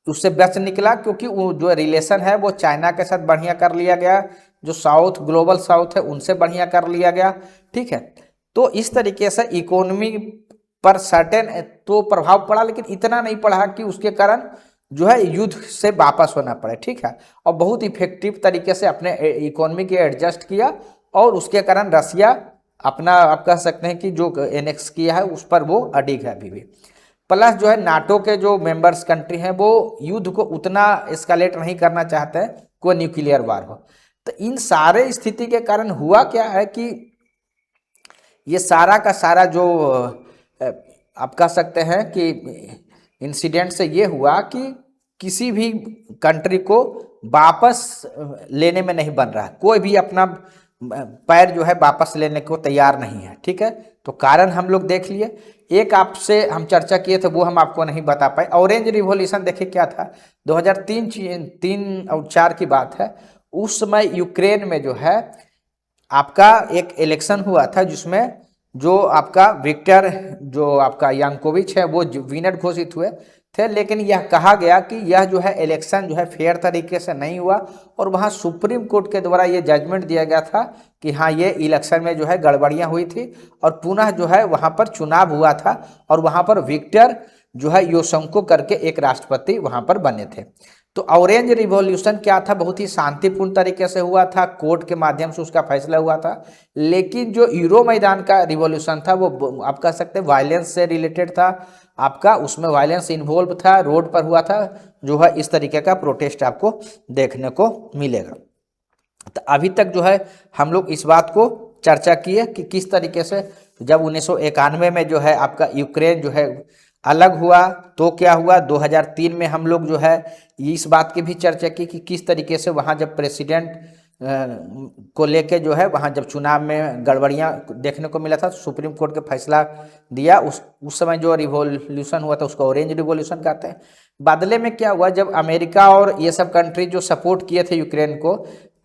उससे बच निकला, क्योंकि वो जो रिलेशन है वो चाइना के साथ बढ़िया कर लिया गया, जो साउथ ग्लोबल साउथ है उनसे बढ़िया कर लिया गया। ठीक है, तो इस तरीके से इकोनॉमी पर सर्टेन तो प्रभाव पड़ा, लेकिन इतना नहीं पड़ा कि उसके कारण जो है युद्ध से वापस होना पड़े। ठीक है, और बहुत इफेक्टिव तरीके से अपने इकोनॉमी के एडजस्ट किया और उसके कारण रसिया अपना आप कह सकते हैं कि जो एनेक्स किया है उस पर वो अडिग है अभी भी। प्लस जो है नाटो के जो मेंबर्स कंट्री हैं वो युद्ध को उतना एस्केलेट नहीं करना चाहते हैं कोई न्यूक्लियर वार हो। तो इन सारे स्थिति के कारण हुआ क्या है कि ये सारा का सारा जो आप कह सकते हैं कि इंसिडेंट से ये हुआ कि किसी भी कंट्री को वापस लेने में नहीं बन रहा है, कोई भी अपना पैर जो है वापस लेने को तैयार नहीं है। ठीक है, तो कारण हम लोग देख लिए, एक आपसे हम चर्चा किए थे वो हम आपको नहीं बता पाए। ऑरेंज रिवॉल्यूशन देखिए क्या था, 2003 और 4 की बात है। उस समय यूक्रेन में जो है आपका एक इलेक्शन हुआ था जिसमें जो आपका विक्टर जो आपका यांकोविच है वो विनर घोषित हुए थे, लेकिन यह कहा गया कि यह जो है इलेक्शन जो है फेयर तरीके से नहीं हुआ और वहाँ सुप्रीम कोर्ट के द्वारा ये जजमेंट दिया गया था कि हाँ ये इलेक्शन में जो है गड़बड़ियाँ हुई थी और पुनः जो है वहाँ पर चुनाव हुआ था और वहाँ पर विक्टर जो है योशंको करके एक राष्ट्रपति वहाँ पर बने थे। तो ऑरेंज रिवॉल्यूशन क्या था, बहुत ही शांतिपूर्ण तरीके से हुआ था, कोर्ट के माध्यम से उसका फैसला हुआ था। लेकिन जो यूरो मैदान का रिवॉल्यूशन था वो आप कह सकते हैं वायलेंस से रिलेटेड था, आपका उसमें वायलेंस इन्वॉल्व था, रोड पर हुआ था, जो है इस तरीके का प्रोटेस्ट आपको देखने को मिलेगा। तो अभी तक जो है हम लोग इस बात को चर्चा किए कि किस तरीके से जब 1991 में जो है आपका यूक्रेन जो है अलग हुआ तो क्या हुआ, 2003 में हम लोग जो है इस बात की भी चर्चा की कि किस तरीके से वहाँ जब प्रेसिडेंट को लेके जो है वहाँ जब चुनाव में गड़बड़ियाँ देखने को मिला था, सुप्रीम कोर्ट के फैसला दिया, उस समय जो रिवॉल्यूशन हुआ था उसको ऑरेंज रिवॉल्यूशन कहते हैं। बदले में क्या हुआ, जब अमेरिका और ये सब कंट्री जो सपोर्ट किए थे यूक्रेन को,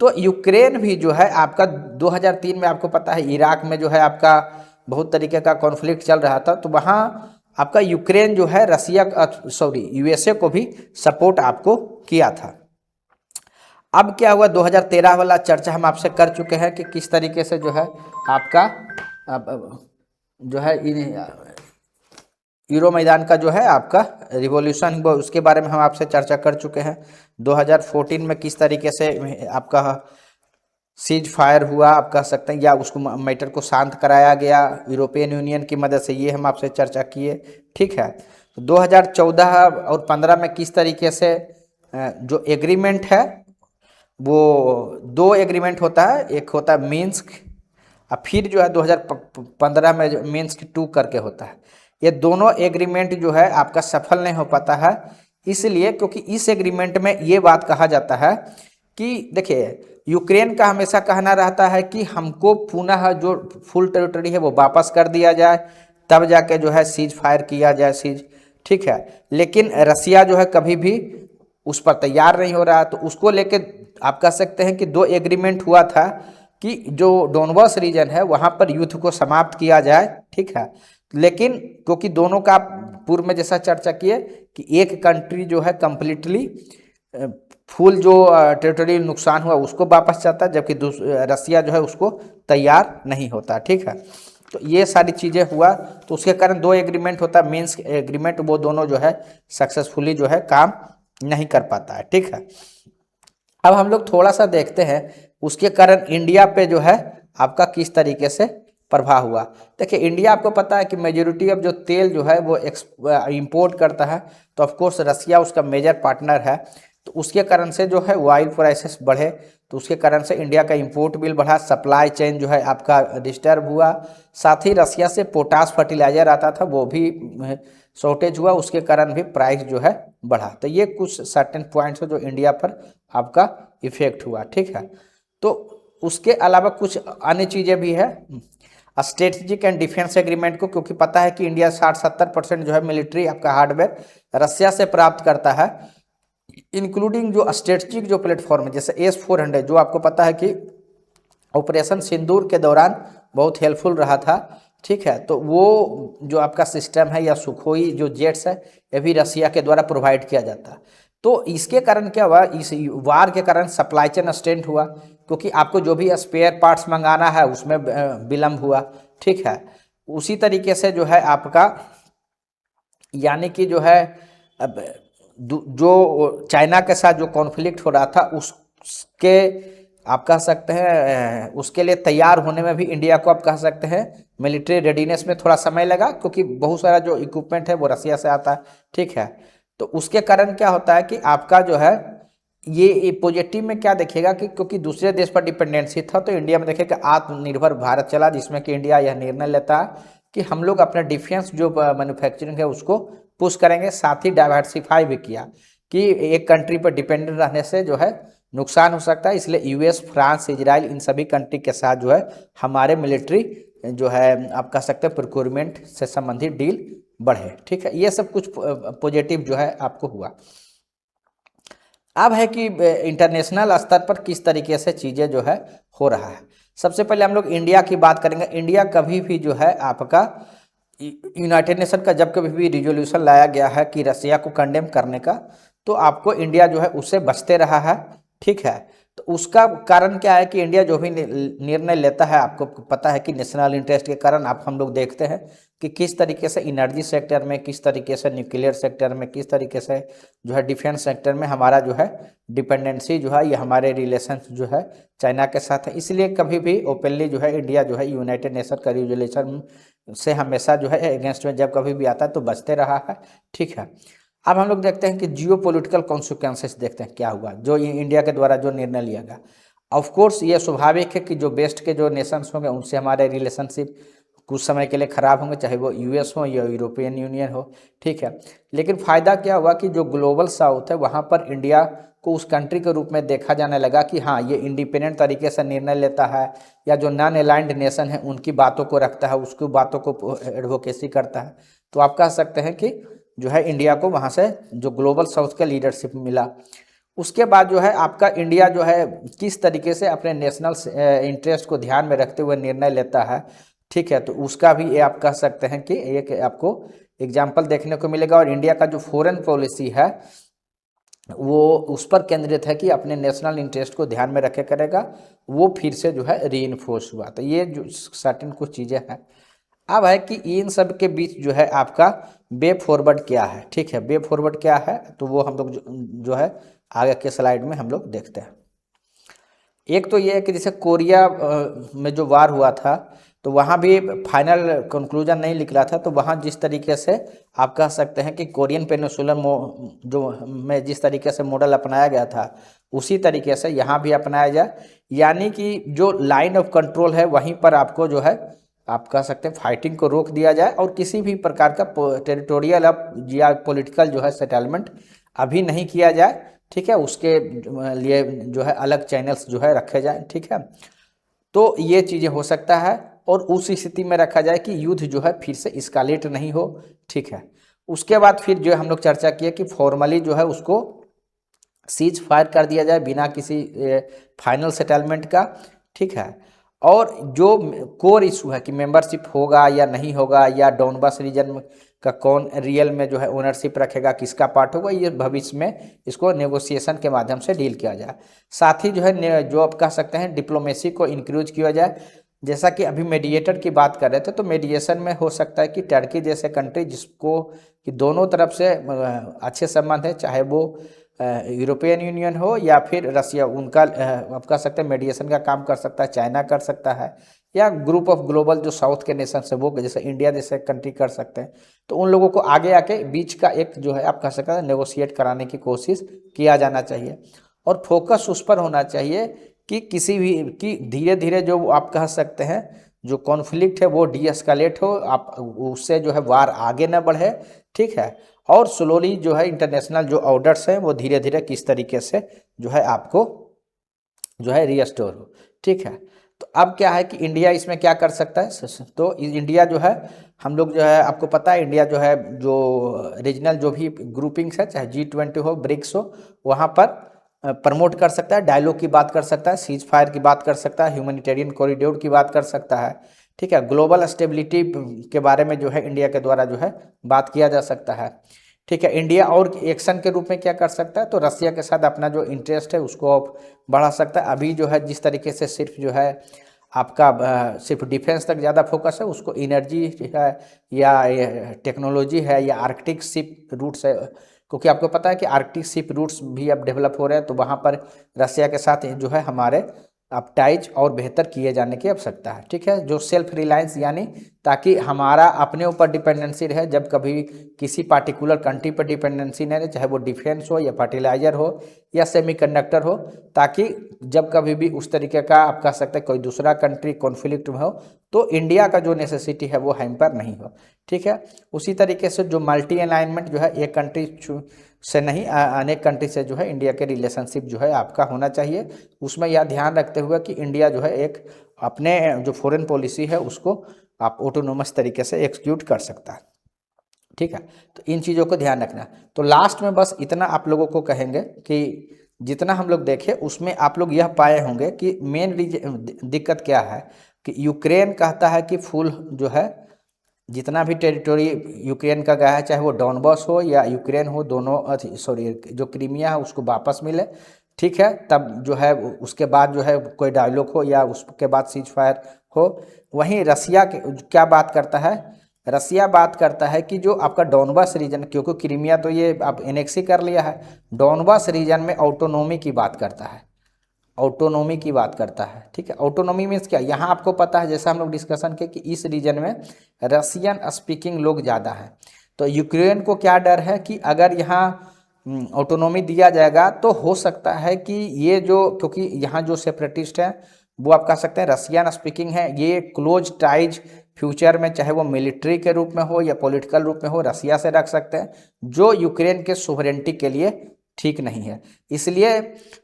तो यूक्रेन भी जो है आपका 2003 में आपको पता है इराक में जो है आपका बहुत तरीके का कॉन्फ्लिक्ट चल रहा था, तो वहाँ आपका यूक्रेन जो है यूएसए को भी सपोर्ट आपको किया था। अब क्या हुआ, 2013 वाला चर्चा हम आपसे कर चुके हैं कि किस तरीके से जो है आपका जो है यूरो मैदान का जो है आपका रिवॉल्यूशन हुआ, उसके बारे में हम आपसे चर्चा कर चुके हैं। 2014 में किस तरीके से आपका सीज फायर हुआ आप कह सकते हैं, या उसको मैटर को शांत कराया गया यूरोपियन यूनियन की मदद से, ये हम आपसे चर्चा किए। ठीक है, 2014 और 15 में किस तरीके से जो एग्रीमेंट है वो 2 एग्रीमेंट होता है, एक होता है मिन्स्क और फिर जो है 2015 में मिन्स्क 2 करके होता है। ये दोनों एग्रीमेंट जो है आपका सफल नहीं हो पाता है, इसलिए क्योंकि इस एग्रीमेंट में ये बात कहा जाता है कि देखिए यूक्रेन का हमेशा कहना रहता है कि हमको पुनः जो फुल टेरिटरी है वो वापस कर दिया जाए, तब जाके जो है सीज फायर किया जाए, सीज, ठीक है। लेकिन रसिया जो है कभी भी उस पर तैयार नहीं हो रहा, तो उसको लेके आप कह सकते हैं कि दो एग्रीमेंट हुआ था कि जो डोनबास रीजन है वहाँ पर युद्ध को समाप्त किया जाए, ठीक है। लेकिन क्योंकि दोनों का पूर्व में जैसा चर्चा किए कि एक कंट्री जो है कंप्लीटली फुल जो टेरिटरी नुकसान हुआ उसको वापस चाहता है, जबकि रसिया जो है उसको तैयार नहीं होता, ठीक है। तो ये सारी चीज़ें हुआ, तो उसके कारण दो एग्रीमेंट होता है, मेंस एग्रीमेंट, वो दोनों जो है सक्सेसफुली जो है काम नहीं कर पाता है, ठीक है। अब हम लोग थोड़ा सा देखते हैं उसके कारण इंडिया पे जो है आपका किस तरीके से प्रभाव हुआ। देखिए इंडिया आपको पता है कि मेजोरिटी ऑफ जो तेल जो है वो इंपोर्ट करता है, तो ऑफकोर्स रसिया उसका मेजर पार्टनर है, तो उसके कारण से जो है ऑयल प्राइसेस बढ़े, तो उसके कारण से इंडिया का इंपोर्ट बिल बढ़ा, सप्लाई चेन जो है आपका डिस्टर्ब हुआ, साथ ही रसिया से पोटास फर्टिलाइजर आता था वो भी शॉर्टेज हुआ, उसके कारण भी प्राइस जो है बढ़ा। तो ये कुछ सर्टेन पॉइंट्स है जो इंडिया पर आपका इफेक्ट हुआ, ठीक है। तो उसके अलावा कुछ अन्य चीज़ें भी है, स्ट्रेटेजिक एंड डिफेंस एग्रीमेंट को, क्योंकि पता है कि इंडिया 60-70% जो है मिलिट्री आपका हार्डवेयर रसिया से प्राप्त करता है, इंक्लूडिंग जो स्ट्रेटेजिक जो प्लेटफॉर्म है जैसे S-400, जो आपको पता है कि ऑपरेशन सिंदूर के दौरान बहुत हेल्पफुल रहा था, ठीक है। तो वो जो आपका सिस्टम है या सुखोई जो जेट्स है ये भी रसिया के द्वारा प्रोवाइड किया जाता है। तो इसके कारण क्या हुआ, इस वार के कारण सप्लाई चेन स्ट्रेंथ हुआ, क्योंकि आपको जो भी स्पेयर पार्ट्स मंगाना है उसमें विलम्ब हुआ, ठीक है। उसी तरीके से जो है आपका यानी कि जो है अब जो चाइना के साथ जो कॉन्फ्लिक्ट हो रहा था उसके आप कह सकते हैं उसके लिए तैयार होने में भी इंडिया को आप कह सकते हैं मिलिट्री रेडीनेस में थोड़ा समय लगा, क्योंकि बहुत सारा जो इक्विपमेंट है वो रसिया से आता है, ठीक है। तो उसके कारण क्या होता है कि आपका जो है ये पॉजिटिव में क्या देखेगा कि क्योंकि दूसरे देश पर डिपेंडेंसी था, तो इंडिया में देखेगा आत्मनिर्भर भारत चला, जिसमें कि इंडिया यह निर्णय लेता है कि हम लोग अपना डिफेंस जो मैन्युफैक्चरिंग है उसको पुश करेंगे। साथ ही डाइवर्सिफाई भी किया कि एक कंट्री पर डिपेंडेंट रहने से जो है नुकसान हो सकता है, इसलिए यूएस, फ्रांस, इजराइल इन सभी कंट्री के साथ जो है हमारे मिलिट्री जो है आप कह सकते हैं प्रोक्योरमेंट से संबंधित डील बढ़े, ठीक है। ये सब कुछ पॉजिटिव जो है आपको हुआ। अब है कि इंटरनेशनल स्तर पर किस तरीके से चीज़ें जो है हो रहा है। सबसे पहले हम लोग इंडिया की बात करेंगे। इंडिया कभी भी जो है आपका यूनाइटेड नेशन का जब कभी भी रिजोल्यूशन लाया गया है कि रसिया को कंडेम करने का, तो आपको इंडिया जो है उससे बचते रहा है, ठीक है। तो उसका कारण क्या है कि इंडिया जो भी निर्णय लेता है, आपको पता है कि नेशनल इंटरेस्ट के कारण आप हम लोग देखते हैं कि किस तरीके से एनर्जी सेक्टर में, किस तरीके से न्यूक्लियर सेक्टर में, किस तरीके से जो है डिफेंस सेक्टर में हमारा जो है डिपेंडेंसी जो है, ये हमारे रिलेशन जो है चाइना के साथ है। इसलिए कभी भी ओपनली जो है इंडिया जो है यूनाइटेड नेशन का रिजोल्यूशन से हमेशा जो है अगेंस्ट में जब कभी भी आता है तो बचते रहा है, ठीक है। अब हम लोग देखते हैं कि जियो पोलिटिकल कॉन्सिक्वेंसेस देखते हैं क्या हुआ जो इंडिया के द्वारा जो निर्णय लिया गया। ऑफ कोर्स ये स्वाभाविक है कि जो वेस्ट के जो नेशंस होंगे उनसे हमारे रिलेशनशिप कुछ समय के लिए ख़राब होंगे, चाहे वो यूएस हो या यूरोपियन यूनियन हो, ठीक है। लेकिन फ़ायदा क्या हुआ कि जो ग्लोबल साउथ है वहाँ पर इंडिया को उस कंट्री के रूप में देखा जाने लगा कि हाँ ये इंडिपेंडेंट तरीके से निर्णय लेता है, या जो नॉन अलाइंड नेशन है उनकी बातों को रखता है, उसकी बातों को एडवोकेसी करता है। तो आप कह सकते हैं कि जो है इंडिया को वहाँ से जो ग्लोबल साउथ का लीडरशिप मिला। उसके बाद जो है आपका इंडिया जो है किस तरीके से अपने नेशनल इंटरेस्ट को ध्यान में रखते हुए निर्णय लेता है, ठीक है। तो उसका भी ये आप कह सकते हैं कि एक आपको एग्जाम्पल देखने को मिलेगा। और इंडिया का जो फॉरेन पॉलिसी है वो उस पर केंद्रित है कि अपने नेशनल इंटरेस्ट को ध्यान में रखे करेगा, वो फिर से जो है रीइंफोर्स हुआ। तो ये जो सर्टेन कुछ चीज़ें हैं। अब है कि इन सब के बीच जो है आपका वे फॉरवर्ड क्या है, ठीक है। वे फॉरवर्ड क्या है तो वो हम लोग जो है आगे के स्लाइड में हम लोग देखते हैं। एक तो ये है कि जैसे कोरिया में जो वार हुआ था तो वहाँ भी फाइनल कंक्लूजन नहीं निकला था, तो वहाँ जिस तरीके से आप कह सकते हैं कि कोरियन पेनिनसुलर जो में जिस तरीके से मॉडल अपनाया गया था उसी तरीके से यहाँ भी अपनाया जाए, यानी कि जो लाइन ऑफ कंट्रोल है वहीं पर आपको जो है आप कह सकते हैं फाइटिंग को रोक दिया जाए और किसी भी प्रकार का टेरिटोरियल अब या पॉलिटिकल जो है सेटलमेंट अभी नहीं किया जाए, ठीक है। उसके लिए जो है अलग चैनल्स जो है रखे जाए, ठीक है। तो ये चीज़ें हो सकता है और उस स्थिति में रखा जाए कि युद्ध जो है फिर से इस्कालेट नहीं हो, ठीक है। उसके बाद फिर जो हम लोग चर्चा किए कि फॉर्मली जो है उसको सीज फायर कर दिया जाए बिना किसी फाइनल सेटलमेंट का, ठीक है। और जो कोर इशू है कि मेंबरशिप होगा या नहीं होगा, या डोनबास रीजन का कौन रियल में जो है ओनरशिप रखेगा, किसका पार्ट होगा, ये भविष्य में इसको नेगोशिएशन के माध्यम से डील किया जाए। साथ ही जो है जो आप कह सकते हैं डिप्लोमेसी को इंक्रीज किया जाए। जैसा कि अभी मीडिएटर की बात कर रहे थे, तो मीडिएशन में हो सकता है कि टर्की जैसे कंट्री जिसको कि दोनों तरफ से अच्छे संबंध है, चाहे वो यूरोपियन यूनियन हो या फिर रसिया, उनका आप कह सकते हैं मीडिएशन का काम कर सकता है, चाइना कर सकता है, या ग्रुप ऑफ ग्लोबल जो साउथ के नेशन है वो जैसे इंडिया जैसे कंट्री कर सकते हैं। तो उन लोगों को आगे आके बीच का एक जो है आप कह सकते हैं नेगोशिएट कराने की कोशिश किया जाना चाहिए और फोकस उस पर होना चाहिए कि किसी भी कि धीरे धीरे जो आप कह सकते हैं जो कॉन्फ्लिक्ट है वो डी एस्केलेट हो, आप उससे जो है वार आगे न बढ़े, ठीक है। और स्लोली जो है इंटरनेशनल जो ऑर्डर्स हैं वो धीरे धीरे किस तरीके से जो है आपको जो है रीस्टोर हो, ठीक है। तो अब क्या है कि इंडिया इसमें क्या कर सकता है, तो इंडिया जो है हम लोग जो है आपको पता है इंडिया जो है जो रीजनल जो भी ग्रुपिंग्स है, चाहे G20 हो, ब्रिक्स हो, वहाँ पर प्रमोट कर सकता है, डायलॉग की बात कर सकता है, सीज फायर की बात कर सकता है, ह्यूमैनिटेरियन कॉरिडोर की बात कर सकता है, ठीक है। ग्लोबल स्टेबिलिटी के बारे में जो है इंडिया के द्वारा जो है बात किया जा सकता है, ठीक है। इंडिया और एक्शन के रूप में क्या कर सकता है, तो रसिया के साथ अपना जो इंटरेस्ट है उसको बढ़ा सकता है। अभी जो है जिस तरीके से सिर्फ जो है आपका सिर्फ डिफेंस तक ज़्यादा फोकस है, उसको एनर्जी है या टेक्नोलॉजी है या आर्कटिक शिप रूट्स है, क्योंकि आपको पता है कि आर्कटिक शिप रूट्स भी अब डेवलप हो रहे हैं, तो वहाँ पर रसिया के साथ जो है हमारे अब टाइज और बेहतर किए जाने की आवश्यकता है, ठीक है। जो सेल्फ रिलायंस यानी ताकि हमारा अपने ऊपर डिपेंडेंसी रहे, जब कभी किसी पार्टिकुलर कंट्री पर डिपेंडेंसी नहीं रहे, चाहे वो डिफेंस हो या फर्टिलाइजर हो या सेमीकंडक्टर हो, ताकि जब कभी भी उस तरीके का आप कह सकते हैं कोई दूसरा कंट्री कॉन्फ्लिक्ट में हो तो इंडिया का जो नेसेसिटी है वो हैम्पर नहीं हो, ठीक है। उसी तरीके से जो मल्टी अलाइनमेंट जो है एक कंट्री से नहीं अनेक कंट्री से जो है इंडिया के रिलेशनशिप जो है आपका होना चाहिए। उसमें यह ध्यान रखते हुए कि इंडिया जो है एक अपने जो फॉरेन पॉलिसी है उसको आप ऑटोनोमस तरीके से एग्जीक्यूट कर सकता है, ठीक है। तो इन चीज़ों को ध्यान रखना। तो लास्ट में बस इतना आप लोगों को कहेंगे कि जितना हम लोग देखें उसमें आप लोग यह पाए होंगे कि मेन दिक्कत क्या है कि यूक्रेन कहता है कि फुल जो है जितना भी टेरिटोरी यूक्रेन का गया है, चाहे वो डॉनबॉस हो या यूक्रेन हो, दोनों सॉरी जो क्रीमिया है उसको वापस मिले, ठीक है। तब जो है उसके बाद जो है कोई डायलॉग हो या उसके बाद सीज फायर हो। वहीं रसिया के क्या बात करता है, रसिया बात करता है कि जो आपका डॉनबास रीजन, क्योंकि क्रीमिया तो ये आप एनेक्सी कर लिया है, डॉनबास रीजन में ऑटोनोमी की बात करता है, ऑटोनोमी की बात करता है, ठीक है। ऑटोनोमी मीन्स क्या, यहाँ आपको पता है जैसा हम लोग डिस्कशन किए कि इस रीजन में रसियन स्पीकिंग लोग ज़्यादा हैं, तो यूक्रेन को क्या डर है कि अगर यहाँ ऑटोनोमी दिया जाएगा तो हो सकता है कि ये जो, क्योंकि यहाँ जो सेपरेटिस्ट हैं वो आप कह सकते हैं रसियन स्पीकिंग है, ये क्लोज टाइज फ्यूचर में चाहे वो मिलिट्री के रूप में हो या पॉलिटिकल रूप में हो रसिया से रख सकते हैं, जो यूक्रेन के सोवरेंटी के लिए ठीक नहीं है। इसलिए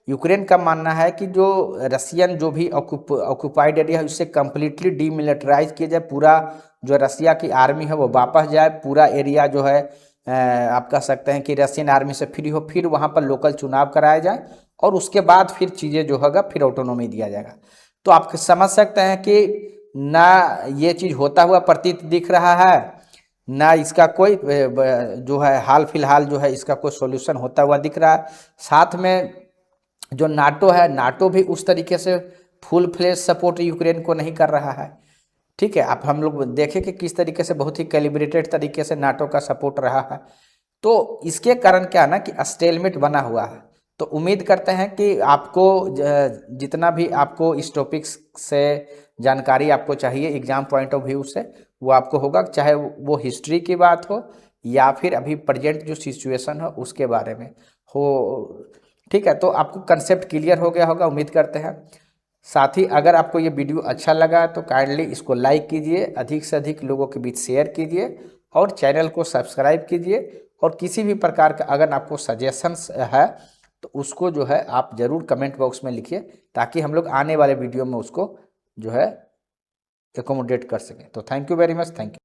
यूक्रेन का मानना है कि जो रसियन जो भी ऑक्यूपाइड एरिया है उससे कम्प्लीटली डीमिलिटराइज किया जाए, पूरा जो रसिया की आर्मी है वो वापस जाए, पूरा एरिया जो है आप कह सकते हैं कि रशियन आर्मी से फ्री हो, फिर वहाँ पर लोकल चुनाव कराया जाए और उसके बाद फिर चीज़ें जो होगा फिर ऑटोनोमी दिया जाएगा। तो आप समझ सकते हैं कि ना ये चीज़ होता हुआ प्रतीत दिख रहा है, ना इसका कोई जो है हाल फिलहाल जो है इसका कोई सॉल्यूशन होता हुआ दिख रहा है। साथ में जो नाटो है, नाटो भी उस तरीके से फुल फ्लेज सपोर्ट यूक्रेन को नहीं कर रहा है, ठीक है। आप हम लोग देखें कि किस तरीके से बहुत ही कैलिब्रेटेड तरीके से नाटो का सपोर्ट रहा है। तो इसके कारण क्या है ना कि स्टेलमेट बना हुआ है। तो उम्मीद करते हैं कि आपको जितना भी आपको इस टॉपिक्स से जानकारी आपको चाहिए एग्जाम पॉइंट ऑफ व्यू से वो आपको होगा, चाहे वो हिस्ट्री की बात हो या फिर अभी प्रेजेंट जो सिचुएशन हो उसके बारे में हो, ठीक है। तो आपको कंसेप्ट क्लियर हो गया होगा उम्मीद करते हैं। साथ ही अगर आपको ये वीडियो अच्छा लगा तो काइंडली इसको लाइक कीजिए, अधिक से अधिक लोगों के बीच शेयर कीजिए और चैनल को सब्सक्राइब कीजिए। और किसी भी प्रकार का अगर आपको सजेशंस है तो उसको जो है आप ज़रूर कमेंट बॉक्स में लिखिए, ताकि हम लोग आने वाले वीडियो में उसको जो है एकोमोडेट कर सकें। तो thank you very much, thank you.